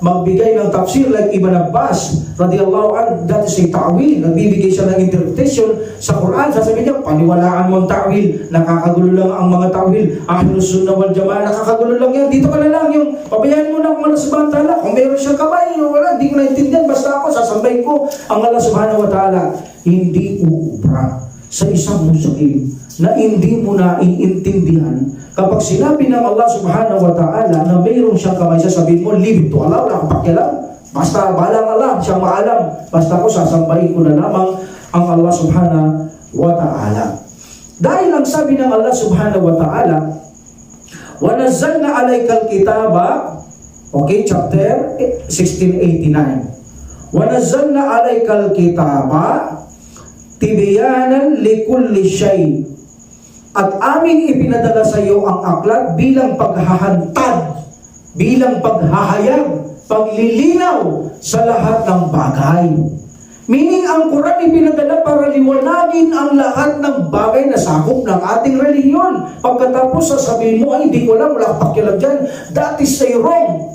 magbigay ng tafsir like Ibn Abbas radiyallahu anhu, that is a ta'wil. Nagbibigay siya ng interpretation sa Quran. Sasabihin niya, paniwalaan mo ang ta'wil, nakakagulo lang ang mga ta'wil. Ahlus Sunnah wal Jama'ah, nakakagulo lang yan. Dito ka na lang yung, pabayaan mo na kung Allah subhanahu wa ta'ala. Kung meron siyang kamay, wala, hindi ko naintindihan, basta ako, sasambay ko ang Allah subhanahu wa ta'ala. Hindi uubra sa isang Muslim na hindi mo na iintindihan. Kapag sinabi ng Allah subhanahu wa ta'ala na mayroon siyang kamay, sasabihin mo, leave it to Allah, wala akong pakialam. Basta balang Allah, siyang maalam. Basta ako sasambahin ko na lamang ang Allah subhanahu wa ta'ala. Dahil ang sabi ng Allah subhanahu wa ta'ala, وَنَزَّلْنَا عَلَيْكَ الْكِتَابَ, okay, chapter 1689. وَنَزَّلْنَا عَلَيْكَ الْكِتَابَ تِبِيَانًا لِكُلِّ شَيْءٍ. At aming ipinadala sa iyo ang aklat bilang paghahantad, bilang paghahayag, paglilinaw sa lahat ng bagay. Meaning, ang Quran ipinadala para liwanagin ang lahat ng bagay na sakop ng ating relihiyon. Pagkatapos sasabihin mo, ay hindi ko alam, wala akong pakialam dyan, that is say wrong.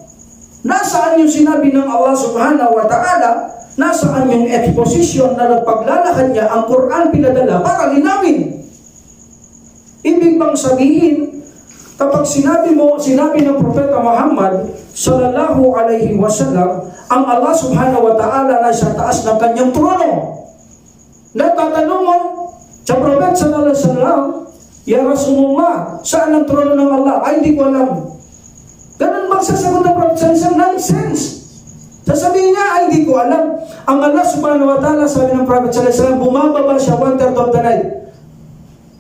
Nasaan yung sinabi ng Allah subhanahu wa ta'ala? Nasaan yung exposition na nagpaglalakad niya ang Quran pinadala para linawin? Ibig bang sabihin, kapag sinabi ng Propeta Muhammad sallallahu alaihi wasallam, ang Allah subhanahu wa ta'ala na sa taas ng kanyang trono, natatanong mo sa Propeta sallallahu alaihi wasallam, ya Rasulullah, saan ang trono ng Allah? Ay, hindi ko alam. Ganun bang sasagot ng Propeta sallallahu alaihi wasallam? Nonsense. Sasabihin niya, ay, hindi ko alam. Ang Allah subhanahu wa ta'ala, sabi ng Propeta sallallahu alaihi wasallam, bumababa siya 1/3 of the night.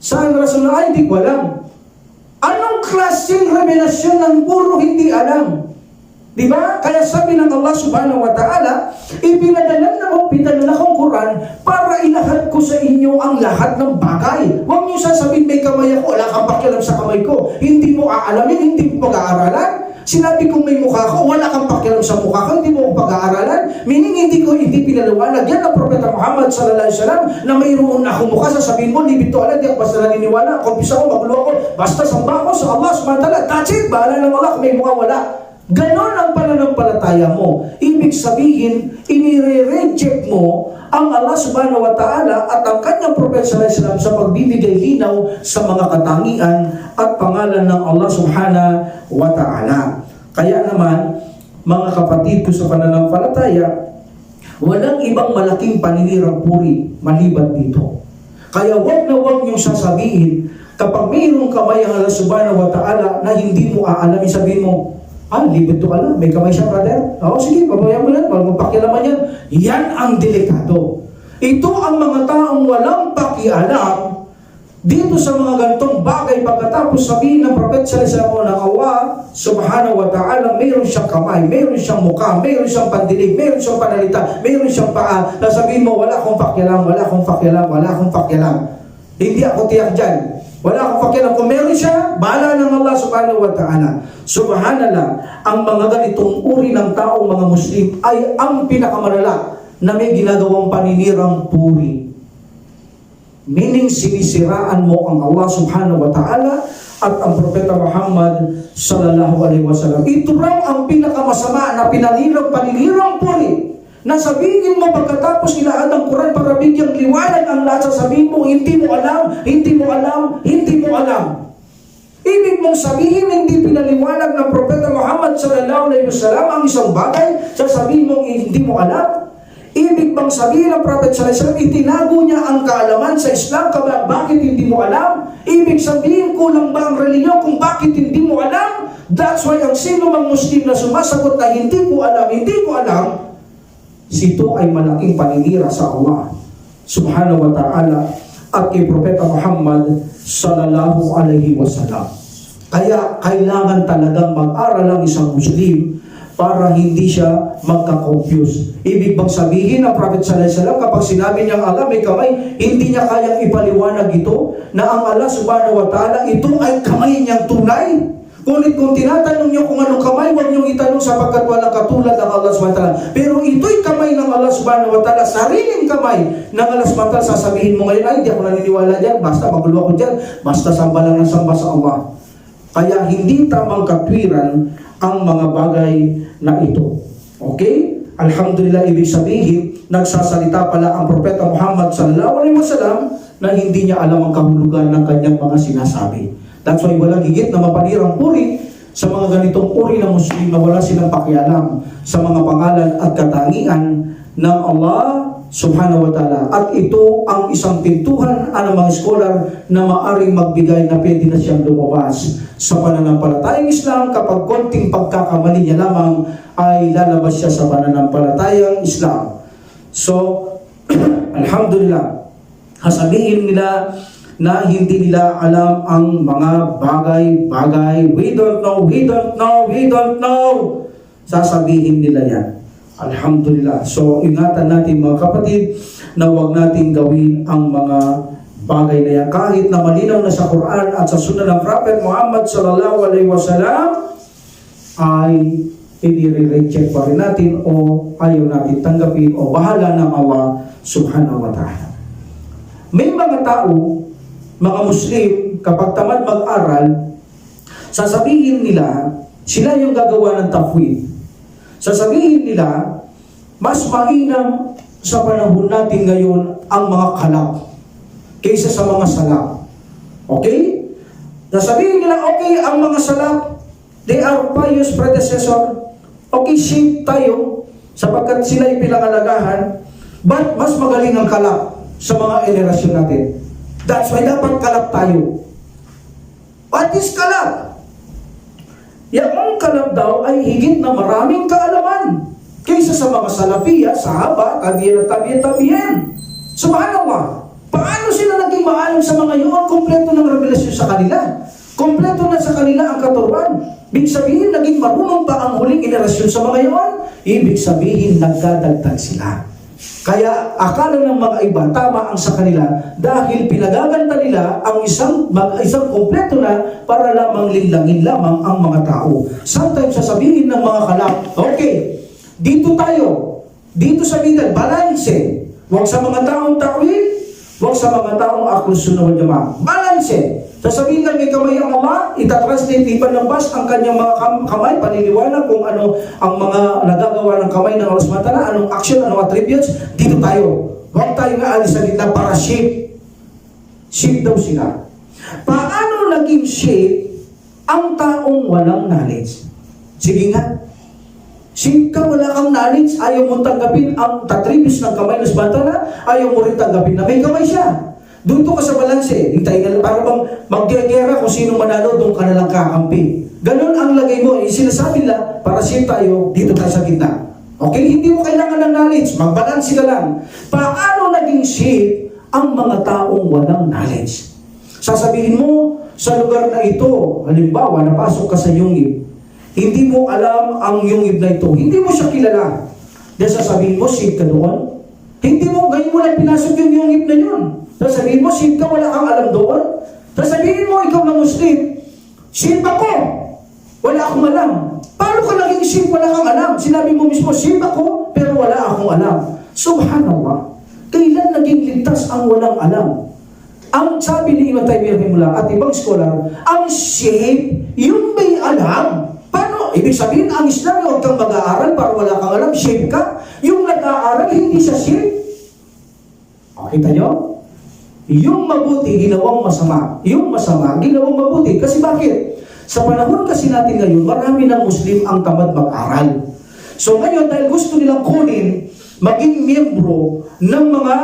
Saan Rasulullah? Ay, hindi ko alam. Anong klaseng revelasyon ng puro hindi alam? Diba? Kaya sabi ng Allah subhanahu wa ta'ala, pinadala kong Quran para ilahad ko sa inyo ang lahat ng bagay. Huwag niyo sasabihin may kamay ako, wala kang pakialam sa kamay ko. Hindi mo aalamin, hindi mo pag-aaralan. Sinabi kong may mukha ko, wala kang pakialam sa mukha ko, hindi mo ko pag-aaralan. Meaning, hindi pinaliwanag. Yan ang Propeta Muhammad sallallahu alaihi wasallam na mayroon akong mukha, sasabihin mo, libit to alam, di ako basta naniniwala, kumpisa ko, magulo ako, basta samba ko sa Allah subhanahu wa ta'ala. That's it, bahala ng Allah kung may mukha, wala. Ganon ang pananampalataya mo. Ibig sabihin, inire-reject mo ang Allah subhanahu wa ta'ala at ang kanyang Propeta sallallahu alaihi wasallam sa pagbibigay linaw sa mga katangian at pangalan ng Allah subhanahu wa ta'ala. Kaya naman, mga kapatid ko sa pananampalataya, walang ibang malaking paninirang puri maliban dito. Kaya wag na wag niyong sasabihin, kapag mayroong kamay ang Allah subhanahu wa ta'ala na hindi mo aalamin, sabihin mo, libit to ka lang, may kamay siya, brother. Oo, sige, pabayaan mo lang, walang pakialaman yan. Yan ang delikado. Ito ang mga taong walang pakialam dito sa mga ganitong bagay. Pagkatapos sabihin ng Propeta sallallahu alaihi wasallam na Allah subhanahu wa ta'ala, mayroon siyang kamay, mayroon siyang mukha, mayroon siyang pandinig, mayroon siyang panalita, mayroon siyang paa. Sasabihin mo, wala akong pakialam, wala akong pakialam, wala akong pakialam. Hindi ako tiyak dyan. Wala akong pakialam. Kung meron siya, bahala ng Allah subhanahu wa ta'ala. Subhanallah, ang mga ganitong uri ng taong mga Muslim ay ang pinakamalala na may ginagawang paninirang puri. Meaning, sinisiraan mo ang Allah subhanahu wa ta'ala at ang Propeta Muhammad sallallahu alaihi wasallam. Ito raw ang pinakamasama na paninirang puri. Nasabihin mo pagkatapos ilahad ang Quran para bigyang liwanag ang lahat, sasabihin mo, hindi mo alam, hindi mo alam, hindi mo alam. Ibig mong sabihin, hindi pinaliwanag ng Propeta Muhammad sallallahu alaihi wasallam ang isang bagay, sasabihin mong hindi mo alam. Ibig bang sabihin ng Prophet sallallahu alaihi wasallam, itinago niya ang kaalaman sa Islam, bakit hindi mo alam? Ibig sabihin, kulang ba ang reliyon kung bakit hindi mo alam? That's why ang sino mang Muslim na sumasagot na hindi ko alam, sito ay malaking paninira sa Allah subhanahu wa ta'ala at kay Propeta Muhammad sallallahu alaihi wasallam. Kaya kailangan talagang mag-aral ang isang Muslim para hindi siya magka-confuse. Ibig bang sabihin ng Prophet sallallahu alaihi wasallam, kapag sinabi niyang Allah may kamay, hindi niya kayang ipaliwanag ito na ang Allah subhanahu wa ta'ala, ito ay kamay niyang tunay? Ngunit kung tinatanong niyo kung anong kamay, huwag niyong itanong sapagkat walang katulad ng Allah subhanahu wa ta'ala. Pero ito'y kamay ng Allah subhanahu wa ta'ala, sariling kamay ng Allah subhanahu wa ta'ala. Sasabihin mo ngayon, ay, hindi ako naniniwala dyan, basta magulo ako dyan, basta samba lang ng samba sa Allah. Kaya hindi tamang katwiran ang mga bagay na ito. Okay? Alhamdulillah, ibig sabihin, nagsasalita pala ang Propeta Muhammad sallallahu alaihi wasallam na hindi niya alam ang kahulugan ng kanyang mga sinasabi. That's why walang higit na mapanirang puri sa mga ganitong uri ng Muslim na wala silang pakialam sa mga pangalan at katangian ng Allah subhanahu wa ta'ala. At ito ang isang pintuhan ng mga scholar na maaring magbigay na pwede na siyang lumabas sa pananampalatayang Islam kapag konting pagkakamali niya lamang ay lalabas siya sa pananampalatayang Islam. So, alhamdulillah, sasabihin nila na hindi nila alam ang mga bagay-bagay. We don't know. Sasabihin nila yan. Alhamdulillah. So, ingatan natin mga kapatid na huwag natin gawin ang mga bagay na yan. Kahit na malinaw na sa Quran at sa Sunnah ng Prophet Muhammad sallallahu alaihi wasallam ay i-reject pa rin natin o ayaw natin tanggapin o bahala ng Allah subhanahu wa ta'ala. May mga tao, mga Muslim, kapag tamad mag-aral, sasabihin nila, sila yung gagawa ng tafwid. Sasabihin nila, mas mainam sa panahon natin ngayon ang mga kalab kaysa sa mga salaf. Okay? Sasabihin nila, okay, ang mga salaf, they are pious predecessor. Okay, shape tayo sapagkat sila yung pinangalagahan, but mas magaling ang kalab sa mga generasyon natin. That's why dapat kalab tayo. What is kalab? Yung kalab daw ay higit na maraming kaalaman kaysa sa mga salafiya, sahaba, tabi'in. Subhanallah. Paano sila naging maalam sa mga yun? Kompleto ng revelasyon sa kanila. Kompleto na sa kanila ang katuruan. Ibig sabihin, naging marunong pa ang huling generasyon sa mga yun. Ibig sabihin, nagdadagdag sila. Kaya akala ng mga iba, tama ang sa kanila dahil pinagaganda nila ang isang kompleto na para lamang linlangin lamang ang mga tao. Sometimes sasabihin ng mga kalap, okay, dito tayo, dito sa middle, balanse. Huwag sa mga taong ta'wil, huwag sa mga taong aklus sunnah wal jamaah. Balanse. Sasabihin lang may kamay ang Allah, itatranslate, ipanlabas ang kanyang mga kamay, paniniwala kung ano ang mga nagagawa ng kamay ng Allah SWT, anong action, anong attributes, dito tayo. Huwag tayo nga alis sa gitna para shape. Shape daw sila. Paano naging shape ang taong walang knowledge? Sige nga. Shape ka, wala kang knowledge, ayaw mong tanggapin ang attributes ng kamay ng SWT, ayaw mo rin tanggapin na may kamay siya. Doon to ka sa balanse. Hintayin ka para bang mag-gera kung sino manalo, doon ka na lang kakampi. Ganun ang lagay mo. Sinasabi nila, para share tayo, dito tayo sa gitna. Okay? Hindi mo kailangan ng knowledge. Magbalanse ka lang. Paano naging shape ang mga taong walang knowledge? Sasabihin mo, sa lugar na ito, halimbawa, napasok ka sa yungib, hindi mo alam ang yungib na ito. Hindi mo siya kilala. Dahil sasabihin mo, shape ka doon. Hindi mo, ngayon mo lang pinasok yung yungib na yun. Sasabihin mo, shape ka, wala kang alam doon. Sasabihin mo, ikaw na Muslim, shape ako, wala akong alam. Paano ka naging shape, wala kang alam? Sinabi mo mismo, shape ako, pero wala akong alam. Subhanallah, kailan naging ligtas ang walang alam? Ang sabi ni Ibn Taymiyyah Rahimahullah at ibang scholar, ang shape, yung may alam. Paano? Ibig sabihin, ang Islam, huwag kang mag-aaral para wala kang alam, shape ka. Yung nag-aaral, hindi siya shape. Kita nyo? Yung mabuti, ginawang masama. Yung masama, ginawang mabuti. Kasi bakit? Sa panahon kasi natin ngayon, marami ng Muslim ang tamad mag-aral. So ngayon, dahil gusto nilang kunin, maging miyembro ng mga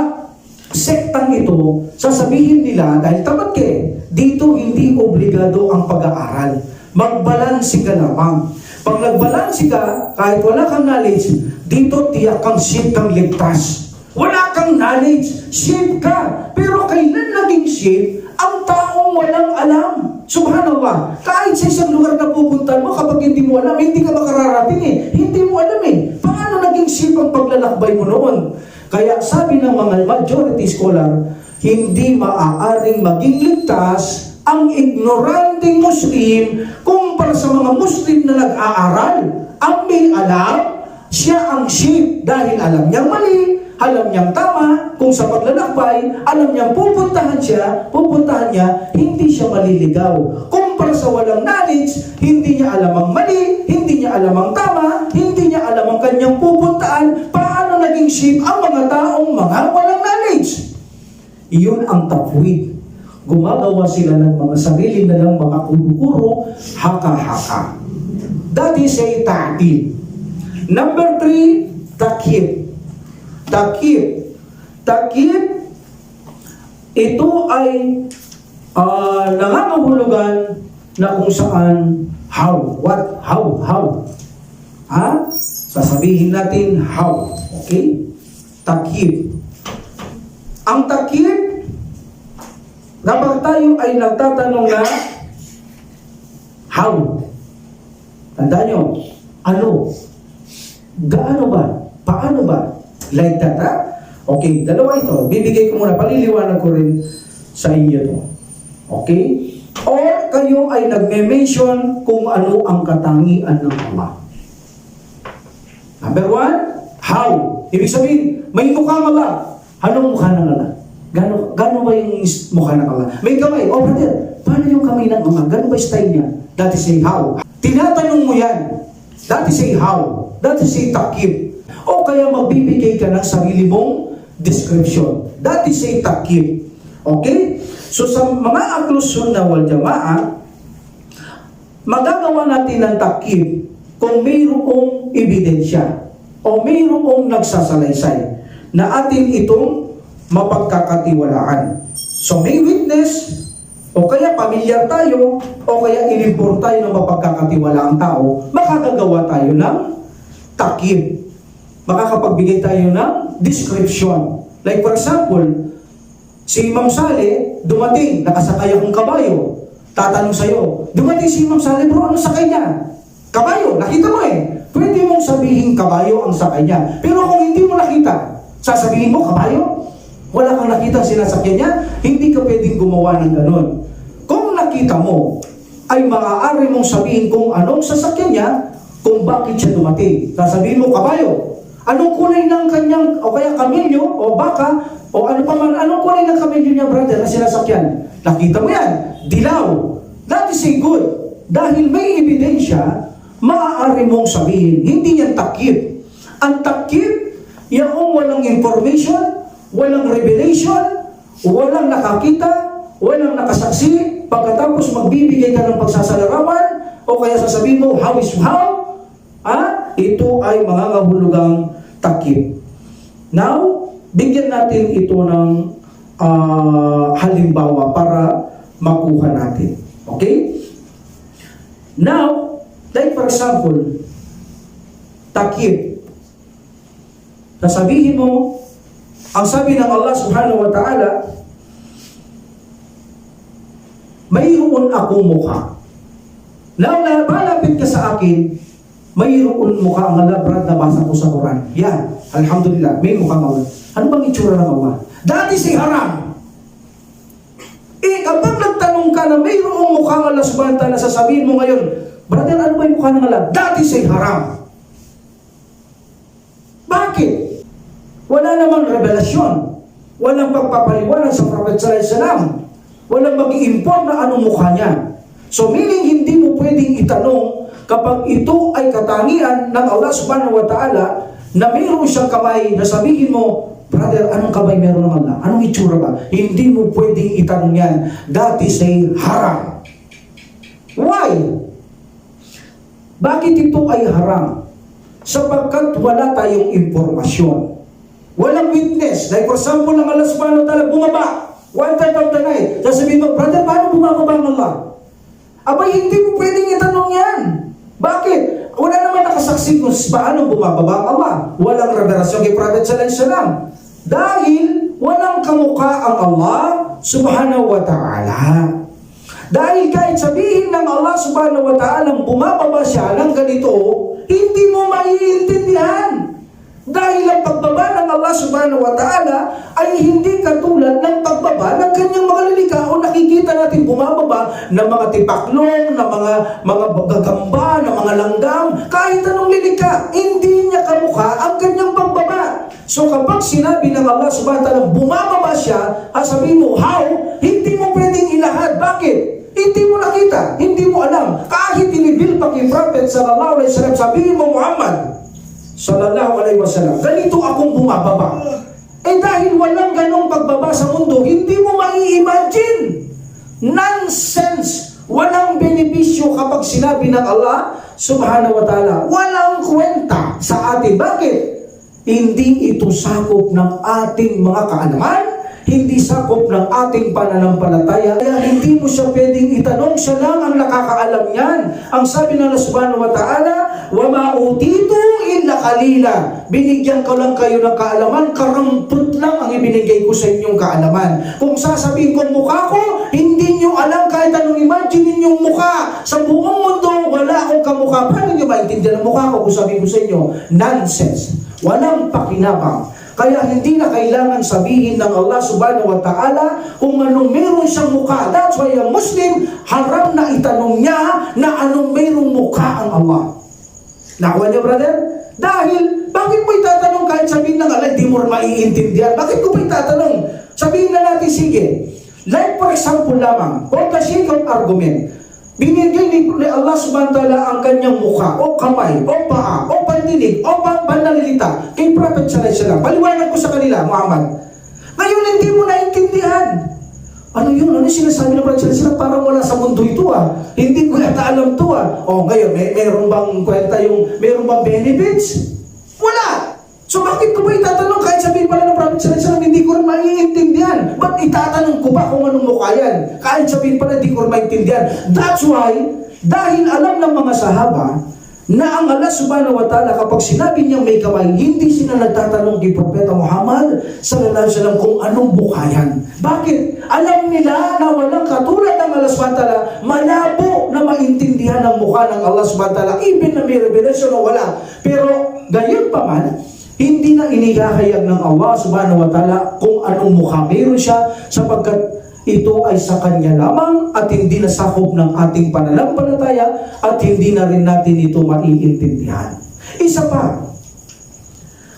sektang ito, sasabihin nila, dahil tamad ka dito hindi obligado ang pag-aaral. Magbalansi ka lamang. Pag nagbalansi ka, kahit wala kang knowledge, dito tiyak kang shape kang ligtas. Wala kang knowledge, shape ka. Pero kailan naging shape ang taong walang alam? Subhanallah, kahit sa isang lugar na pupuntahan mo, kapag hindi mo alam, hindi ka makararating eh. Hindi mo alam eh. Paano naging shape ang paglalakbay mo noon? Kaya sabi ng mga majority scholar, hindi maaaring maging ligtas ang ignoranteng Muslim kumpara sa mga Muslim na nag-aaral. Ang may alam, siya ang shape dahil alam niyang mali, alam niyang tama, kung sa paglalakbay, alam niyang pupuntahan niya, hindi siya maliligaw. Kung Yung para sa walang knowledge, hindi niya alam ang mali, hindi niya alam ang tama, hindi niya alam ang kanyang pupuntaan, paano naging sheep ang mga taong mga walang knowledge. Iyon ang tafwid. Gumagawa sila ng mga sarili na lang mga kuro-kuro, haka-haka. That is a ta'til. Number 3, takyib. Takyib. Takyib, ito ay nangangahulugan na kung saan how, what, how. Sasabihin natin how. Okay? Takyib. Ang takyib, kapag tayo ay nagtatanong na how, tandaan nyo, ano, gaano ba, paano ba, like that, ha? Okay, dalawa ito. Bibigay ko muna, paliliwanag ko rin sa inyo to. Okay? Or kayo ay nagme-mention kung ano ang katangian ng Allah. Number 1, how. Ibig sabihin, may mukha ng Allah. Anong mukha ng Allah? Gano ba yung mukha ng Allah? May kamay. Oh, brother, paano yung kamay ng Allah? Gano ba style niya? That is a how. Tinatanong mo yan. That is a how. That is a takyib. O kaya magbibigay ka ng sarili mong description. That is a takyib. Okay? So sa mga Ahlus Sunnah wal Jamaa, magagawa natin ng takyib kung mayroong ebidensya o mayroong nagsasalaysay na atin itong mapagkakatiwalaan. So may witness, o kaya pamilyar tayo, o kaya inimport tayo ng mapagkakatiwalaang tao, makakagawa tayo ng takyib. Makakapagbigay tayo ng description. Like for example, si Imam Saleh, dumating, nakasakay akong kabayo. Tatanong sa'yo, dumating si Imam Saleh, bro, ano sakay niya? Kabayo, nakita mo eh. Pwede mong sabihin kabayo ang sakay niya. Pero kung hindi mo nakita, sasabihin mo kabayo? Wala kang nakita sinasakyan niya, hindi ka pwedeng gumawa ng ganun. Kung nakita mo, ay maaari mong sabihin kung anong sasakyan niya, kung bakit siya dumating. Sasabihin mo, kabayo. Anong kulay ng kanyang, o kaya kamelyo, o baka, o ano pa man, anong kulay ng kamelyo niya, brother, na sinasakyan? Nakita mo yan, dilaw. That is a good. Dahil may ebidensya, maaari mong sabihin, hindi yan takyib. Ang takyib, yung walang information, walang revelation, walang nakakita, walang nakasaksi, pagkatapos magbibigay ka ng pagsasalarawan, o kaya sasabihin mo, how is how? Ito ay mangangahulugang takyib. Now, bigyan natin ito ng halimbawa para makuha natin. Okay? Now, like for example, takyib. Sasabihin mo, ang sabi ng Allah subhanahu wa ta'ala, mayroon akong mukha. Now, malapit ka sa akin, mayroon mukha ang Allah, brad, nabasa ko sa Quran. Yan, alhamdulillah, may mukha ng Allah. Ano bang itsura ng Allah? That is a haram. Kapag nagtanong ka na mayroong mukha ng Allah subhanahu wa ta'ala, sasabihin mo ngayon, brother, ano ba yung mukha ng Allah? That is a haram. Bakit? Wala namang revelasyon. Walang pagpapaliwanag sa Prophet sallallahu alaihi wasallam. Walang mag-i-inform na anong mukha niya. So meaning hindi mo pwedeng itanong kapag ito ay katangian ng Allah subhanahu wa ta'ala na mayroon siyang kamay na sabihin mo, brother, anong kamay meron ng Allah? Anong itsura ba? Hindi mo pwedeng itanong yan. That is a haram. Why? Bakit ito ay haram? Sapagkat wala tayong impormasyon. Walang witness. Like for example, ng Allah subhanahu wa ta'ala bumaba. One time of the night. Sasabihin mo, brother, paano bumababa ng Allah? Abay, hindi mo pwedeng itanong yan. Bakit? Wala naman nakasaksi kung paano bumababa ang Allah. Walang revelasyon kay Prophet sallallahu alaihi wasallam. Dahil walang kamukha ang Allah subhanahu wa ta'ala. Dahil kahit sabihin ng Allah subhanahu wa ta'ala bumababa siya ng ganito, hindi mo maiintindihan. Dahil ang pagbaba ng Allah subhanahu wa ta'ala ay hindi katulad ng pagbaba ng kanyang mga lilikha o nakikita natin bumababa ng mga tipaklong, ng mga gagamba, ng mga langgam, kahit anong lilikha, hindi niya kamukha ang kanyang pagbaba. So kapag sinabi ng Allah subhanahu wa ta'ala bumababa siya, sabihin mo, how? Hindi mo pwedeng ilahad. Bakit? Hindi mo nakita, hindi mo alam. Kahit inibil pa kay Prophet sallallahu alaihi wasallam, sabihin mo Muhammad sallallahu alaihi wasallam, ganito akong bumababa. Dahil walang ganong pagbaba sa mundo, hindi mo mai-imagine. Nonsense. Walang benepisyo kapag sinabi ng Allah subhanahu wa ta'ala. Walang kwenta sa atin. Bakit? Hindi ito sakop ng ating mga kaalaman, hindi sakop ng ating pananampalataya. Kaya hindi mo siya pwedeng itanong, siya lang ang nakakaalam niyan. Ang sabi ng Allah subhanahu wa ta'ala, وَمَا أُوتِيتُمْ إِلَّا قَلِيلًا. Binigyan ko lang kayo ng kaalaman, karampot lang ang ibinigay ko sa inyong kaalaman. Kung sasabihin kong mukha ko, hindi nyo alam kahit anong imagine ninyong mukha. Sa buong mundo, wala akong kamukha. Paano nyo maintindihan ang mukha ko kung sabihin ko sa inyo? Nonsense. Walang pakinabang. Kaya hindi na kailangan sabihin ng Allah subhanahu wa ta'ala kung anong meron siyang mukha. That's why ang Muslim, haram na itanong niya na anong merong mukha ang Allah. Nakuha niyo, brother? Dahil, bakit mo itatanong kahit sabihin ng Allah, di mo maiintindihan? Bakit ko pa itatanong? Sabihin na natin, sige. Like for example lamang, for the sake of argument, binigay ni Allah subhanahu wa ta'ala ang kanyang mukha, o kamay, o paa, o pandinig, o pananalita kay Prophet sallallahu alaihi wasallam. Paliwanag ko sa kanila, Muhammad. Ngayon, hindi mo naintindihan. Ano yun? Ano sinasabi ng Prophet sallallahu alaihi wasallam? Parang wala sa mundo ito Hindi ko yata alam ito O ngayon, meron bang kwenta meron bang benefits? Wala! So bakit ko ba itatanong kahit sabihin pala ng Prophet sallallahu alaihi wasallam, hindi ko rin maiintindihan? Ba't itatanong ko ba kung anong mukha yan? Kahit sabihin pala, hindi ko rin maiintindihan. That's why, dahil alam ng mga sahaba na ang Allah subhanahu wa ta'ala kapag sinabi niya may kamay, hindi sila nagtatanong kay Propeta Muhammad sallallahu alaihi wasallam kung anong mukha yan. Bakit? Alam nila na walang katulad ng Allah subhanahu wa ta'ala, malabo na maintindihan ang mukha ng Allah subhanahu wa ta'ala, even na may revelation o wala. Pero gayon pa man, hindi na inihahayag ng Allah subhanahu wa ta'ala kung anong mukha meron siya, sapagkat ito ay sa Kanya lamang at hindi na sakop ng ating pananampalataya at hindi na rin natin ito maiintindihan. Isa pa,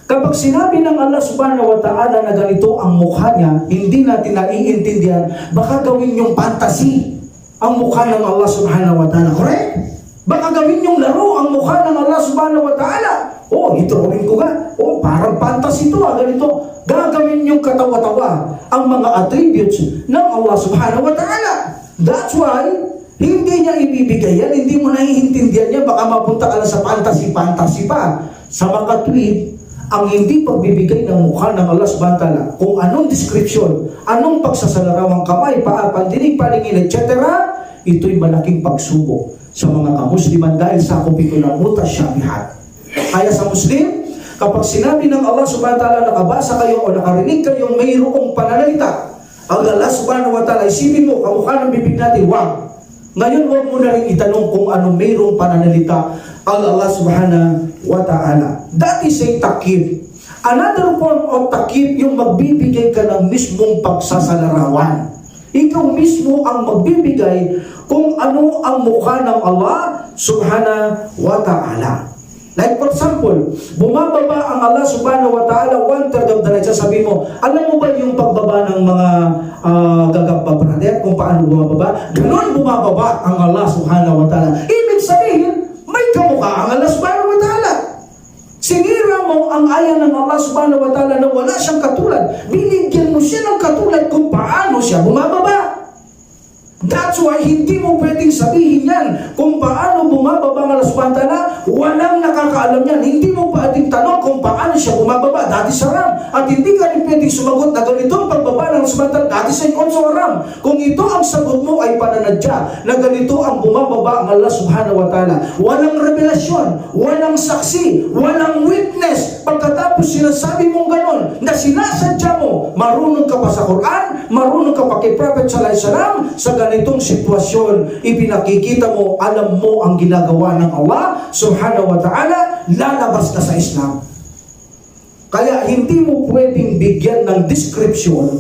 kapag sinabi ng Allah subhanahu wa ta'ala na ganito ang mukha niya, hindi natin naiintindihan, baka gawin yung fantasy ang mukha ng Allah subhanahu wa ta'ala. Correct? Baka gawin yung laro ang mukha ng Allah subhanahu wa ta'ala. Itrawin ko nga. Parang fantasy ito ganito. Gagawin yung katawa-tawa ang mga attributes ng Allah subhanahu wa ta'ala. That's why, hindi niya ibibigay yan, hindi mo naiintindihan niya, baka mapunta ka lang sa fantasy pa. Sa mga tweet, ang hindi pagbibigay ng mukha ng Allah subhanahu wa ta'ala, kung anong description, anong pagsasalarawang kamay, paa, pandinig, paningin, etc., ito'y malaking pagsubok sa mga kamusliman dahil sakop ito ng mutasyabihat. Kaya sa Muslim, kapag sinabi ng Allah subhanahu wa ta'ala, nakabasa kayo o nakarinig kayong mayroong pananalita, ang Allah subhanahu wa ta'ala, isipin mo, kamukha ng bibig natin, wag. Ngayon, wag mo na rin itanong kung ano mayroong pananalita ang Allah subhanahu wa ta'ala. That is a takib. Another form of takib, yung magbibigay ka ng mismong pagsasalarawan. Ikaw mismo ang magbibigay kung ano ang mukha ng Allah subhanahu wa ta'ala. Like for example, bumababa ang Allah subhanahu wa ta'ala 1/3 of the night. Sabi mo, alam mo ba yung pagbaba ng mga gagamba, brother? Kung paano bumababa? Ganon bumababa ang Allah subhanahu wa ta'ala. Ibig sabihin, may kamukha ang Allah subhanahu wa ta'ala. Sinira mo ang aya ng Allah subhanahu wa ta'ala na wala siyang katulad. Binigyan mo siya ng katulad kung paano siya bumababa. That's why hindi mo pwedeng sabihin yan kung paano bumababa ang Allah subhanahu wa ta'ala. Walang nakakaalam yan. Hindi mo pwedeng tanong kung paano siya bumababa. Dati sa ram. At hindi ka rin pwedeng sumagot na ganito ang pagbaba ng Allah subhanahu wa ta'ala. Dati sa also ram. Kung ito ang sagot mo ay pananadya na ganito ang bumababa ang Allah subhanahu wa ta'ala. Walang revelasyon, walang saksi, walang witness. Pagkatapos sinasabi mong ganon na sinasadya mo, marunong ka pa sa Quran, marunong ka pa kay Prophet sallallahu alaihi wasallam, sa ganitong sitwasyon, ipinakikita mo, alam mo ang ginagawa ng Allah subhanahu wa ta'ala, lalabas ka sa Islam. Kaya hindi mo pwedeng bigyan ng description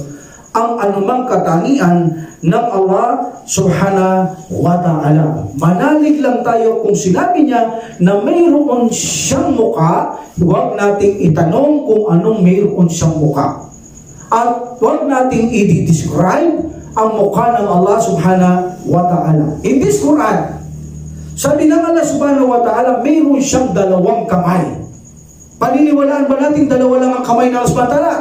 ang anumang katangian ng Allah subhanahu wa ta'ala. Manalig lang tayo kung sinabi niya na mayroon siyang muka, huwag nating itanong kung anong mayroon siyang muka. At huwag nating i-describe ang mukha ng Allah subhanahu wa ta'ala. In this Quran, sabi ng Allah subhanahu wa ta'ala, mayroon siyang dalawang kamay. Paniniwalaan ba natin dalawa lang ang kamay ng Allah subhanahu wa ta'ala?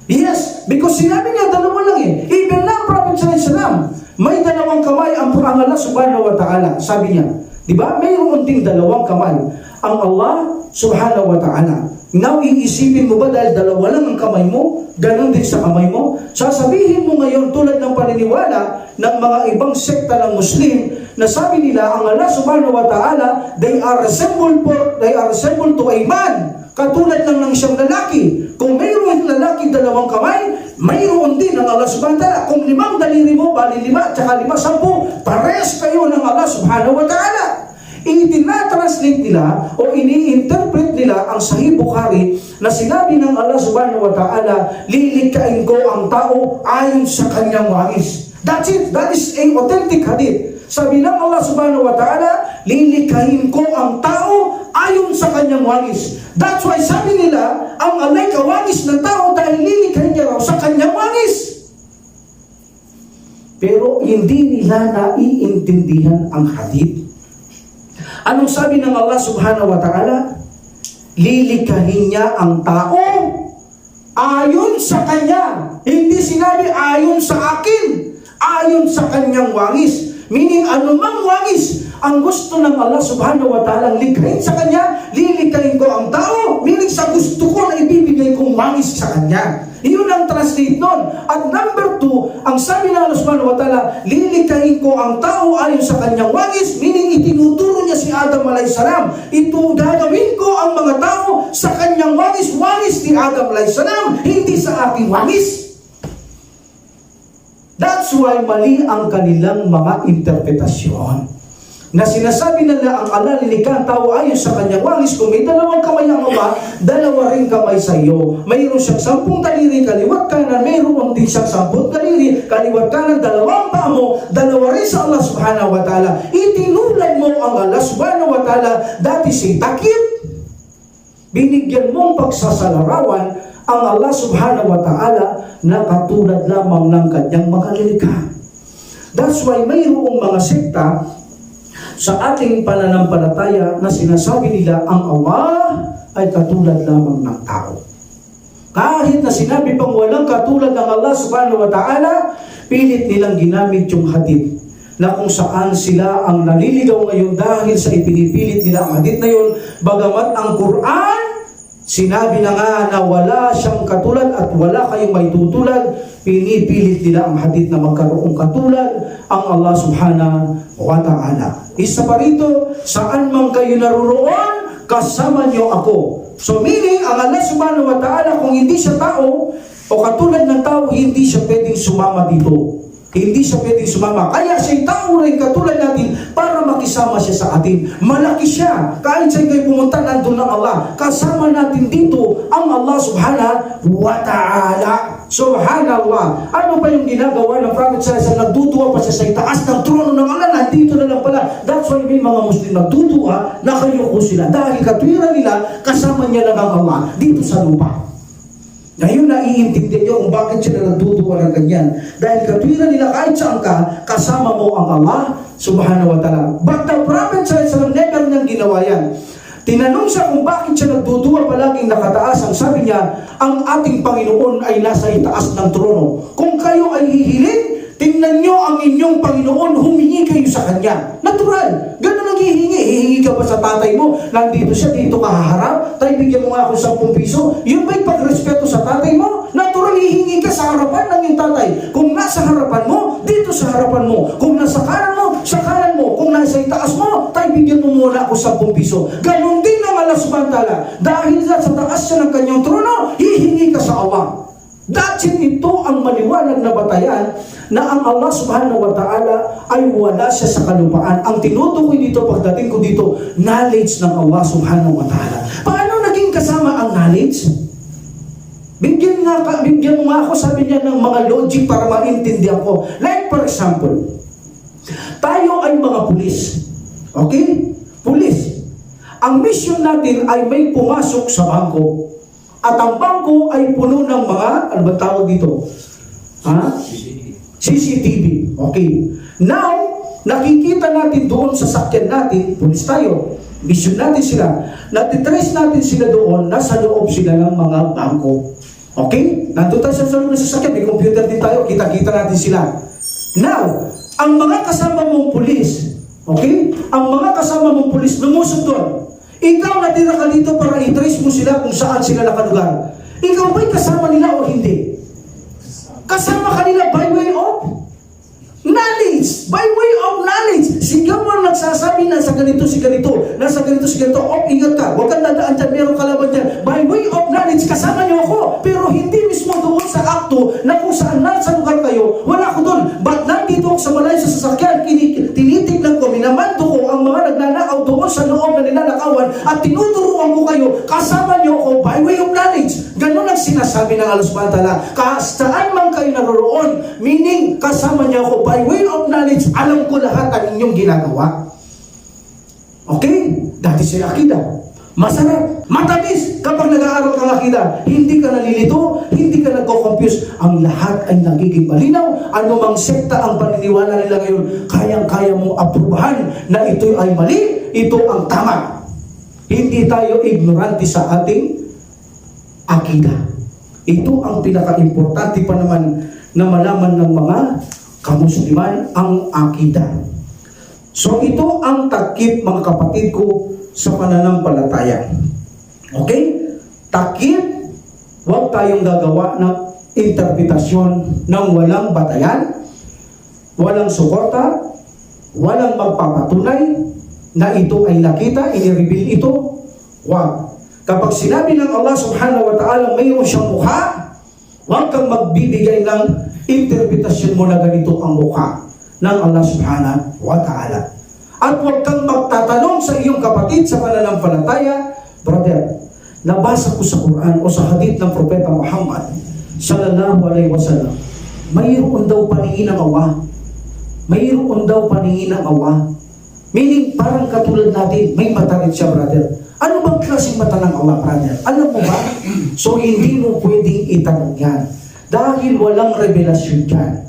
Yes, because sinabi niya dalawa lang eh. Even na Prophet sallallahu alaihi wasallam, may dalawang kamay ang Allah subhanahu wa ta'ala. Sabi niya, di ba? Mayroon ding dalawang kamay ang Allah subhanahu wa ta'ala. Now, iisipin mo ba dahil dalawa lang ang kamay mo, ganun din sa kamay mo? Sasabihin mo ngayon tulad ng paniniwala ng mga ibang sekta ng Muslim na sabi nila ang Allah subhanahu wa ta'ala, they are assembled to a man. Katulad ng siyang lalaki. Kung mayroon lalaki dalawang kamay, mayroon din ang Allah subhanahu wa ta'ala. Kung 5 daliri mo, bali 5, tsaka 5, 10, pares kayo ng Allah subhanahu wa ta'ala. Itinatranslate nila o ini-interpret nila ang Sahih Bukhari na sinabi ng Allah subhanahu wa ta'ala, lilikhain ko ang tao ayon sa kanyang wangis. That's it. That is a authentic hadith. Sabi ng Allah subhanahu wa ta'ala, lilikhain ko ang tao ayon sa kanyang wangis. That's why sabi nila, ang alay kawangis ng tao dahil lilikhain niya raw sa kanyang wangis. Pero hindi nila naiintindihan ang hadith. Anong sabi ng Allah subhanahu wa ta'ala? Lilikhain niya ang tao ayon sa kanya. Hindi sinabi ayon sa akin, ayon sa kanyang wangis. Meaning, anumang wangis ang gusto ng Allah subhanahu wa ta'ala likhain sa kanya, lilikhain ko ang tao. Meaning, sa gusto ko na ibibigay kong wangis sa kanya. Iyon ang translate nun. At number 2, ang sabi ng Allah subhanahu wa ta'ala, lilikhain ko ang tao ayon sa kanyang wangis. Meaning, itinuturo niya si Adam alayhisalam. Ito, gagawin ko ang mga tao sa kanyang wangis. Wangis ni Adam alayhisalam, hindi sa aking wangis. That's why mali ang kanilang mga interpretasyon. Na sinasabi nila ang Allah lilikha ang tao ayon sa kanyang wangis. Kung may dalawang kamay ang Allah, dalawa rin kamay sa iyo. Mayroon siyang 10 daliri kaliwat kanan, mayroon din siyang 10 daliri kaliwat kanan, dalawang paa mo, dalawa rin sa Allah subhanahu wa ta'ala. Itinulad mo ang Allah subhanahu wa ta'ala, dati si takip. Binigyan mong pagsasalarawan ang Allah subhanahu wa ta'ala na katulad lamang ng kanyang mga nilikha. That's why mayroong mga sekta sa ating pananampalataya na sinasabi nila ang Allah ay katulad lamang ng tao. Kahit na sinabi pang walang katulad ng Allah subhanahu wa ta'ala, pilit nilang ginamit yung hadith na kung saan sila ang naliligaw ngayon dahil sa ipinipilit nila ang hadith na yun, bagamat ang Quran sinabi na nga na wala siyang katulad at wala kayong may tutulad, pinipilit nila ang hadith na magkaroong katulad ang Allah subhanahu wa ta'ala. Isa pa rito, saan man kayo naruroon, kasama niyo ako. So meaning, ang Allah subhanahu wa ta'ala, kung hindi siya tao o katulad ng tao, hindi siya pwedeng sumama dito. Hindi siya pwedeng sumama. Kaya siya'y tao rin katulad natin para makisama siya sa atin. Malaki siya. Kahit siya'y kayo pumunta, nandun ng Allah. Kasama natin dito ang Allah subhanahu wa ta'ala. Subhanallah. Ano pa yung ginagawa ng Prophet sallallahu alaihi wasallam? Nagduduwa pa siya sa itaas ng trono ng Allah. Nandito na lang pala. That's why may mga Muslim nagduduwa na kayoko sila. Dahil katwiran nila, kasama niya lang ang Allah dito sa lupa. Ngayon naiintindihan nyo kung bakit sila nagduduwa ng ganyan. Dahil katwiran nila kahit saan ka, kasama mo ang Allah subhanahu wa ta'ala. But the Prophet sallallahu alaihi wasallam never niyang ginawa yan. Tinanong siya kung bakit siya nagduduwa palaging nakataas. Ang sabi niya, ang ating Panginoon ay nasa itaas ng trono. Kung kayo ay hihiling, tingnan nyo ang inyong Panginoon, humingi kayo sa Kanya. Natural. Ganun ang hihingi. Hihingi ka ba sa tatay mo? Nandito siya, dito ka haharap. Tay, bigyan mo nga ako 10 piso. Yun ba'y pagrespeto sa tatay mo? Natural, hihingi ka sa harapan ng iyong tatay. Kung nasa harapan mo, dito sa harapan mo. Kung nasa kanan mo, sa kanan mo. Kung nasa itaas mo, tay, bigyan mo muna ako 10 piso. Ganun din ang Allah subhanahu wa ta'ala. Dahil sa taas siya ng kanyang trono, hihingi ka sa Allah. Dahil ito ang maliwanag na batayan na ang Allah subhanahu wa ta'ala ay wala siya sa kalupaan. Ang tinutukoy dito, pagdating ko dito, knowledge ng Allah subhanahu wa ta'ala. Paano naging kasama ang knowledge? Bigyan mo nga ako, sabi niya, ng mga logic para maintindihan ko. Like for example, tayo ay mga pulis. Okay? Pulis. Ang mission natin ay may pumasok sa bangko. At ang bangko ay puno ng mga, ano ba tawag dito? Ha? CCTV. Okay. Now, nakikita natin doon sa sakyan natin, pulis tayo, mission natin sila, natitrace natin sila doon, nasa loob sila ng mga bangko. Okay? Nandun tayo sa loob ng sasakyan, may computer din tayo, kita-kita natin sila. Now, ang mga kasama mong pulis, okay? Ang mga kasama mong pulis, lumusot doon. Ikaw natira ka dito para i-trace mo sila kung saan sila nakalugar. Ikaw ba'y kasama nila o hindi? Kasama kanila by way of knowledge. By way of knowledge. Sigaw mo nagsasabi na sa ganito si ganito, nasa ganito si ganito. Ingat ka, huwag kang dadaan dyan, meron kalaban dyan. By way of knowledge, kasama niyo ako. Pero hindi mismo doon sa akto na kung saan nasa lugar kayo, wala ko doon. But nandito ako sa malayo sa sasakyan, tinitignan ko, minamando ko ang mga nagnanakaw doon sa loob na nilalakawan at tinuturuan ko kayo, kasama niyo ako by way of knowledge. Ganun ang sinasabi ng Allah subhanahu wa ta'ala. Saan man kayo naroroon, meaning kasama niyo ako by way of knowledge, alam ko lahat ang inyong ginagawa. Okay? Dati siya akida. Masarap, matamis kapag nag-aaral kang akida. Hindi ka nalilito, hindi ka nagko-confuse. Ang lahat ay nagiging malinaw. Ano mang sekta ang paniniwala nila ngayon, kayang-kaya mong aprubahan na ito ay mali, ito ang tama. Hindi tayo ignorante sa ating akida. Ito ang pinaka-importante pa naman na malaman ng mga kamusliman, ang akida. So ito ang takip, mga kapatid ko, sa pananampalataya. Okay? Takip, huwag tayong gagawa ng interpretasyon ng walang batayan, walang suporta, walang magpapatunay na ito ay nakita, inireveal ito. Huwag. Kapag sinabi ng Allah subhanahu wa ta'ala mayroon siyang mukha, huwag kang magbibigay ng interpretasyon mo na ganito ang mukha ng Allah subhanahu wa ta'ala. At huwag kang magtatanong sa iyong kapatid sa pananampalataya, brother, nabasa ko sa Quran o sa hadith ng Propeta Muhammad sallallahu alaihi wasallam, mayroon daw paningin ng awa. Mayroon daw paningin ng awa. Meaning, parang katulad natin, may mata rin siya, brother. Ano bang klaseng mata ng awa, brother? Alam mo ba? So, hindi mo pwedeng itanong yan. Dahil walang revelasyon dyan.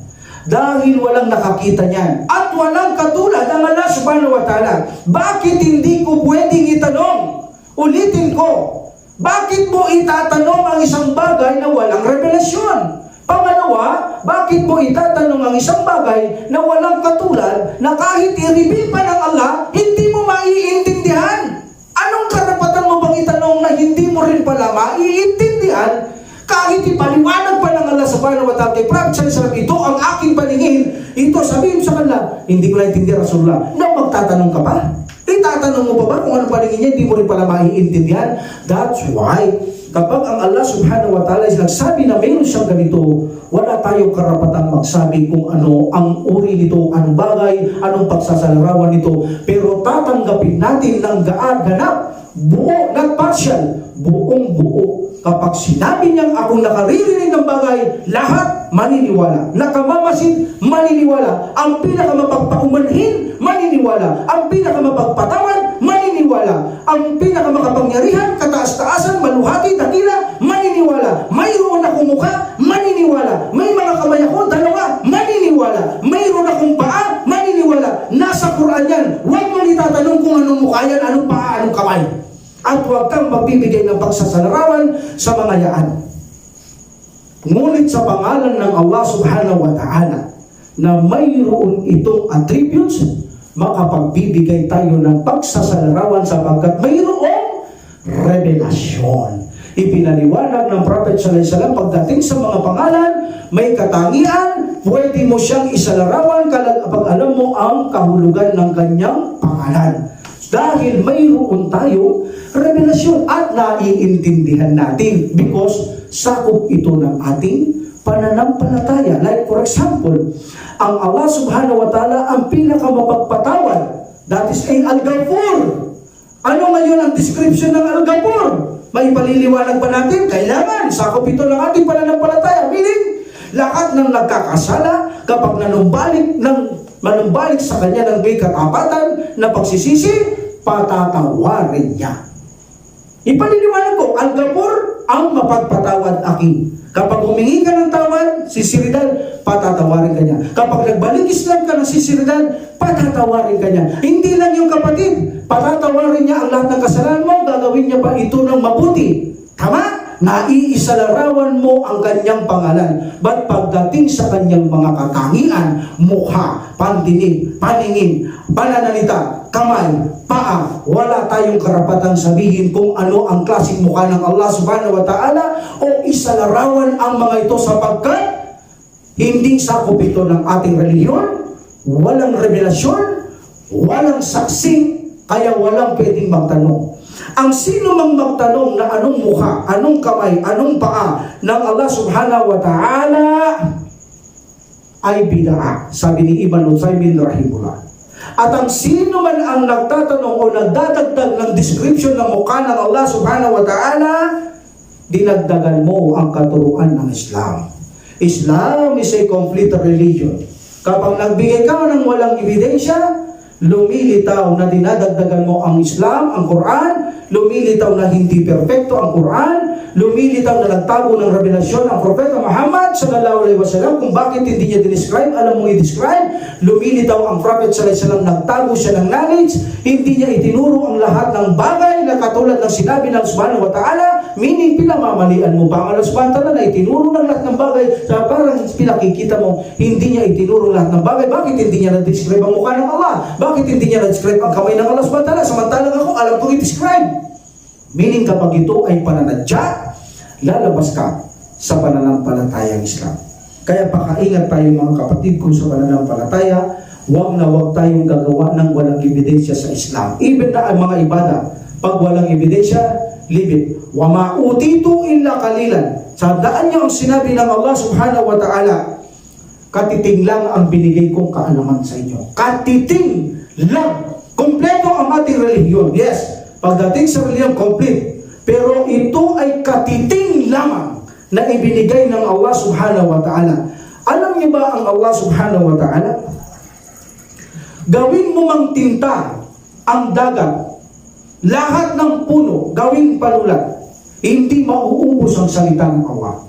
Dahil walang nakakita niyan. At walang katulad ang Allah subhanahu wa ta'ala. Bakit hindi ko pwedeng itanong? Ulitin ko. Bakit mo itatanong ang isang bagay na walang revelasyon? Pangalawa, bakit mo itatanong ang isang bagay na walang katulad na kahit i-reveal pa ng Allah, hindi mo maiintindihan? Anong karapatan mo bang itanong na hindi mo rin pala maiintindihan? Kahit ipaliwanag pa ng Allah subhanahu wa ta'ala kay Prophet sallallahu alaihi wasallam, ito ang aking paningin, ito sabihin sa kanila, hindi ko naintindihan Rasulullah. Na magtatanong ka pa? Itatanong mo pa ba kung anong paningin niya, hindi mo rin pala maiintindihan? That's why, kapag ang Allah subhanahu wa ta'ala ay nagsabi na mayroon siyang ganito, wala tayong karapatang magsabi kung ano ang uri nito, anong bagay, anong pagsasalarawan nito. Pero tatanggapin natin ng ganap, buo, not partial, buong buo. Kapag sinabi niyang akong nakaririnig ng bagay, lahat maniniwala. Nakamamasid, maniniwala. Ang pinakamapagpaumanhin, maniniwala. Ang pinakamapagpatawan, maniniwala. Ang pinakamakapangyarihan, kataas-taasan, maluhati, dakila, maniniwala. Mayroon akong mukha, maniniwala. May mga kamay ako, dalawa, maniniwala. Mayroon akong paa, maniniwala. Nasa Quran yan. Huwag mo itatanong kung anong mukha yan, anong paa, anong kamay. At huwag kang magbibigay ng pagsasalarawan sa mga yaan. Ngunit sa pangalan ng Allah subhanahu wa ta'ala na mayroon itong attributes, makapagbibigay tayo ng pagsasalarawan sapagkat mayroong revelasyon. Ipinaliwanag ng Prophet sallallahu alaihi wasallam pagdating sa mga pangalan, may katangian, pwede mo siyang isalarawan kapag alam mo ang kahulugan ng kanyang pangalan. Dahil mayroon tayo revelasyon at naiintindihan natin because sakop ito ng ating pananampalataya. Like for example, ang Allah subhanahu wa ta'ala ang pinakamapagpatawad. That is Al-Ghafur. Ano ngayon ang description ng Al-Ghafur? May paliliwanag ba natin? Kailangan. Sakop ito ng ating pananampalataya. Meaning, lahat ng nagkakasala kapag manumbalik sa kanya ng may katapatan na pagsisisi, patatawarin niya. Ipaliliwanag ko, Al-Ghafur, ang mapagpatawad aki. Kapag humingi ka ng tawad, si Siridad, patatawarin ka niya. Kapag nagbalik Islam ka ng si Siridad, patatawarin ka niya. Hindi lang yung kapatid, patatawarin niya ang lahat ng kasalanan mo, gagawin niya pa ito ng mabuti. Tama? Naiisalarawan mo ang kanyang pangalan. Ba't pagdating sa kanyang mga katangian, mukha, pandinig, paningin, pananalita, kamay, paa, wala tayong karapatan sabihin kung ano ang klaseng mukha ng Allah subhanahu wa ta'ala o isalarawan ang mga ito sapagkat hindi sakop ito ng ating reliyon, walang revelasyon, walang saksi, kaya walang pwedeng magtanong. Ang sino mang magtanong na anong mukha, anong kamay, anong paa ng Allah subhanahu wa ta'ala ay bid'ah, sabi ni Ibn Uthaymin rahimahullah. At ang sino man ang nagtatanong o nagdadagdag ng description ng mukha ng Allah subhanahu wa ta'ala, dinagdagan mo ang katuruan ng Islam. Islam is a complete religion. Kapag nagbigay ka ng walang ebidensya, lumilitaw na dinadagdagan mo ang Islam, ang Quran, lumilitaw na hindi perfecto ang Quran, lumilitaw na nagtago ng revelasyon ang Propeta Muhammad sallallahu alaihi wasallam kung bakit hindi niya describe, alam mo i-describe, lumilitaw ang Prophet sallallahu alaihi wasallam, nagtago siya ng knowledge, hindi niya itinuro ang lahat ng bagay na katulad ng sinabi ng subhanahu wa ta'ala, meaning pinamamalian mo pa ang Allah subhanahu wa ta'ala na itinuro ng lahat ng bagay, sa parang pinakikita mo, hindi niya itinuro lahat ng bagay, bakit hindi niya na-describe ang mukha ng Allah? Bakit hindi niya na-describe ang kamay ng Allah subhanahu wa ta'ala? Samantalang ako, alam kong i-describe. Meaning kapag ito ay pananadya, lalabas ka sa pananampalatayang Islam. Kaya pakaingat tayo mga kapatid ko sa pananampalataya, huwag na huwag tayong gagawa ng walang ebidensya sa Islam. Even na ang mga ibada, pag walang ebidensya, leave it. Wa ma'utitu illa kalilan. Sa daan niyo ang sinabi ng Allah subhanahu wa ta'ala, katiting lang ang binigay kong kaalaman sa inyo. Katiting lang. Kompleto ang ating relihiyon. Yes. Pagdating sa relihiyon, complete. Pero ito ay katiting lamang na ibinigay ng Allah subhanahu wa ta'ala. Alam niyo ba ang Allah subhanahu wa ta'ala? Gawin mo mang tinta ang dagat, lahat ng puno, gawing panulat, hindi mauubos ang salita ng Allah.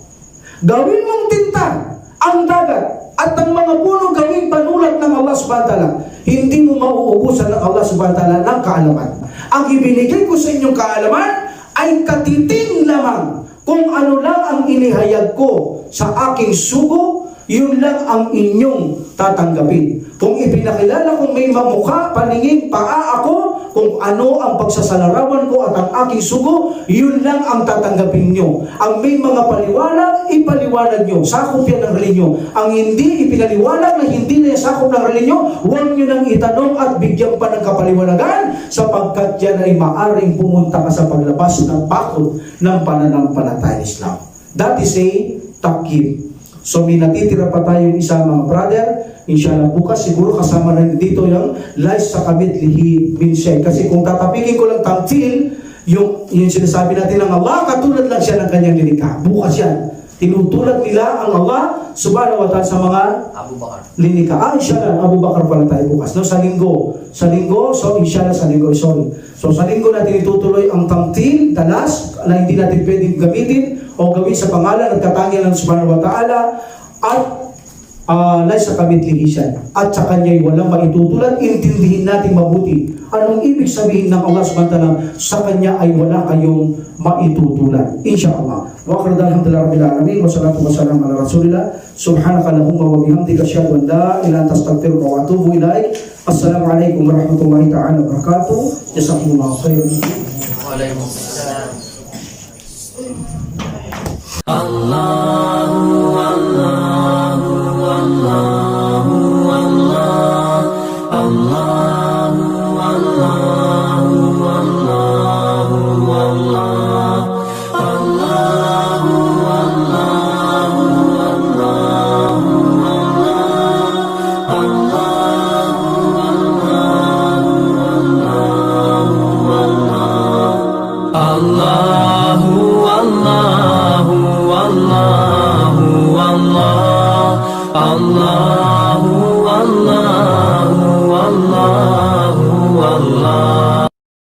Gawin mong tinta ang dagat at ang mga puno gawing panulat ng Allah subhanahu wa ta'ala, hindi mo mauubusan ng Allah subhanahu wa ta'ala ng kaalaman. Ang ibinigay ko sa inyong kaalaman ay katiting lamang. Kung ano lang ang inihayag ko sa aking sugo, yun lang ang inyong tatanggapin. Kung ipinakilala kong may mamukha, paningin, paa ako, kung ano ang pagsasalarawan ko at ang aking sugo, yun lang ang tatanggapin nyo. Ang may mga paliwanag, ipaliwanag nyo. Sakop yan ng relinyo. Ang hindi ipinaliwanag na hindi na sakop ng relinyo, huwag nyo nang itanong at bigyan pa ng kapaliwanagan sapagkat yan ay maaring pumunta ka sa paglabas ng bakod ng pananampalatayang Islam. That is a takib. So may natitira pa tayong isa mga brother, inshallah bukas siguro kasama rin dito yung lies sa kamit lihi minshay. Kasi kung tatapigin ko lang tamtil, yung sinasabi natin ng Allah, katulad lang siya ng kanyang linika. Bukas yan. Tinutulad nila ang Allah subhanahu wa ta'ala sa mga Abu Bakar. linika. Inshallah, Abu Bakar pala tayo bukas. No, sa linggo, so inshallah sa linggo, sorry. So sa linggo natin itutuloy ang tamtil, dalas, na hindi natin pwedeng gamitin o gawin sa pangalan at katangian ng subhanahu wa ta'ala at sa kamit-lihisan. At sa kanya'y walang maitutulad, intindihin natin mabuti. Anong ibig sabihin ng Allah subhanahu wa ta'ala? Sa kanya ay wala kayong maitutulad. Insyaallah. Wa akhir alhamdulillah rabbil alamin wa salatu wa salam ala rasulillah. Subhanaka allahumma wa bihamdika asyhadu an la ilaha illa anta astaghfiruka wa atubu ilaik. Assalamu alaikum warahmatullahi ta'ala wabarakatuh. Jazakumullahu khairan. Waalaikumsalam. Allahu Allahu Allahu Allah Allahu Allahu Allahu Allah Allahu Allahu Allah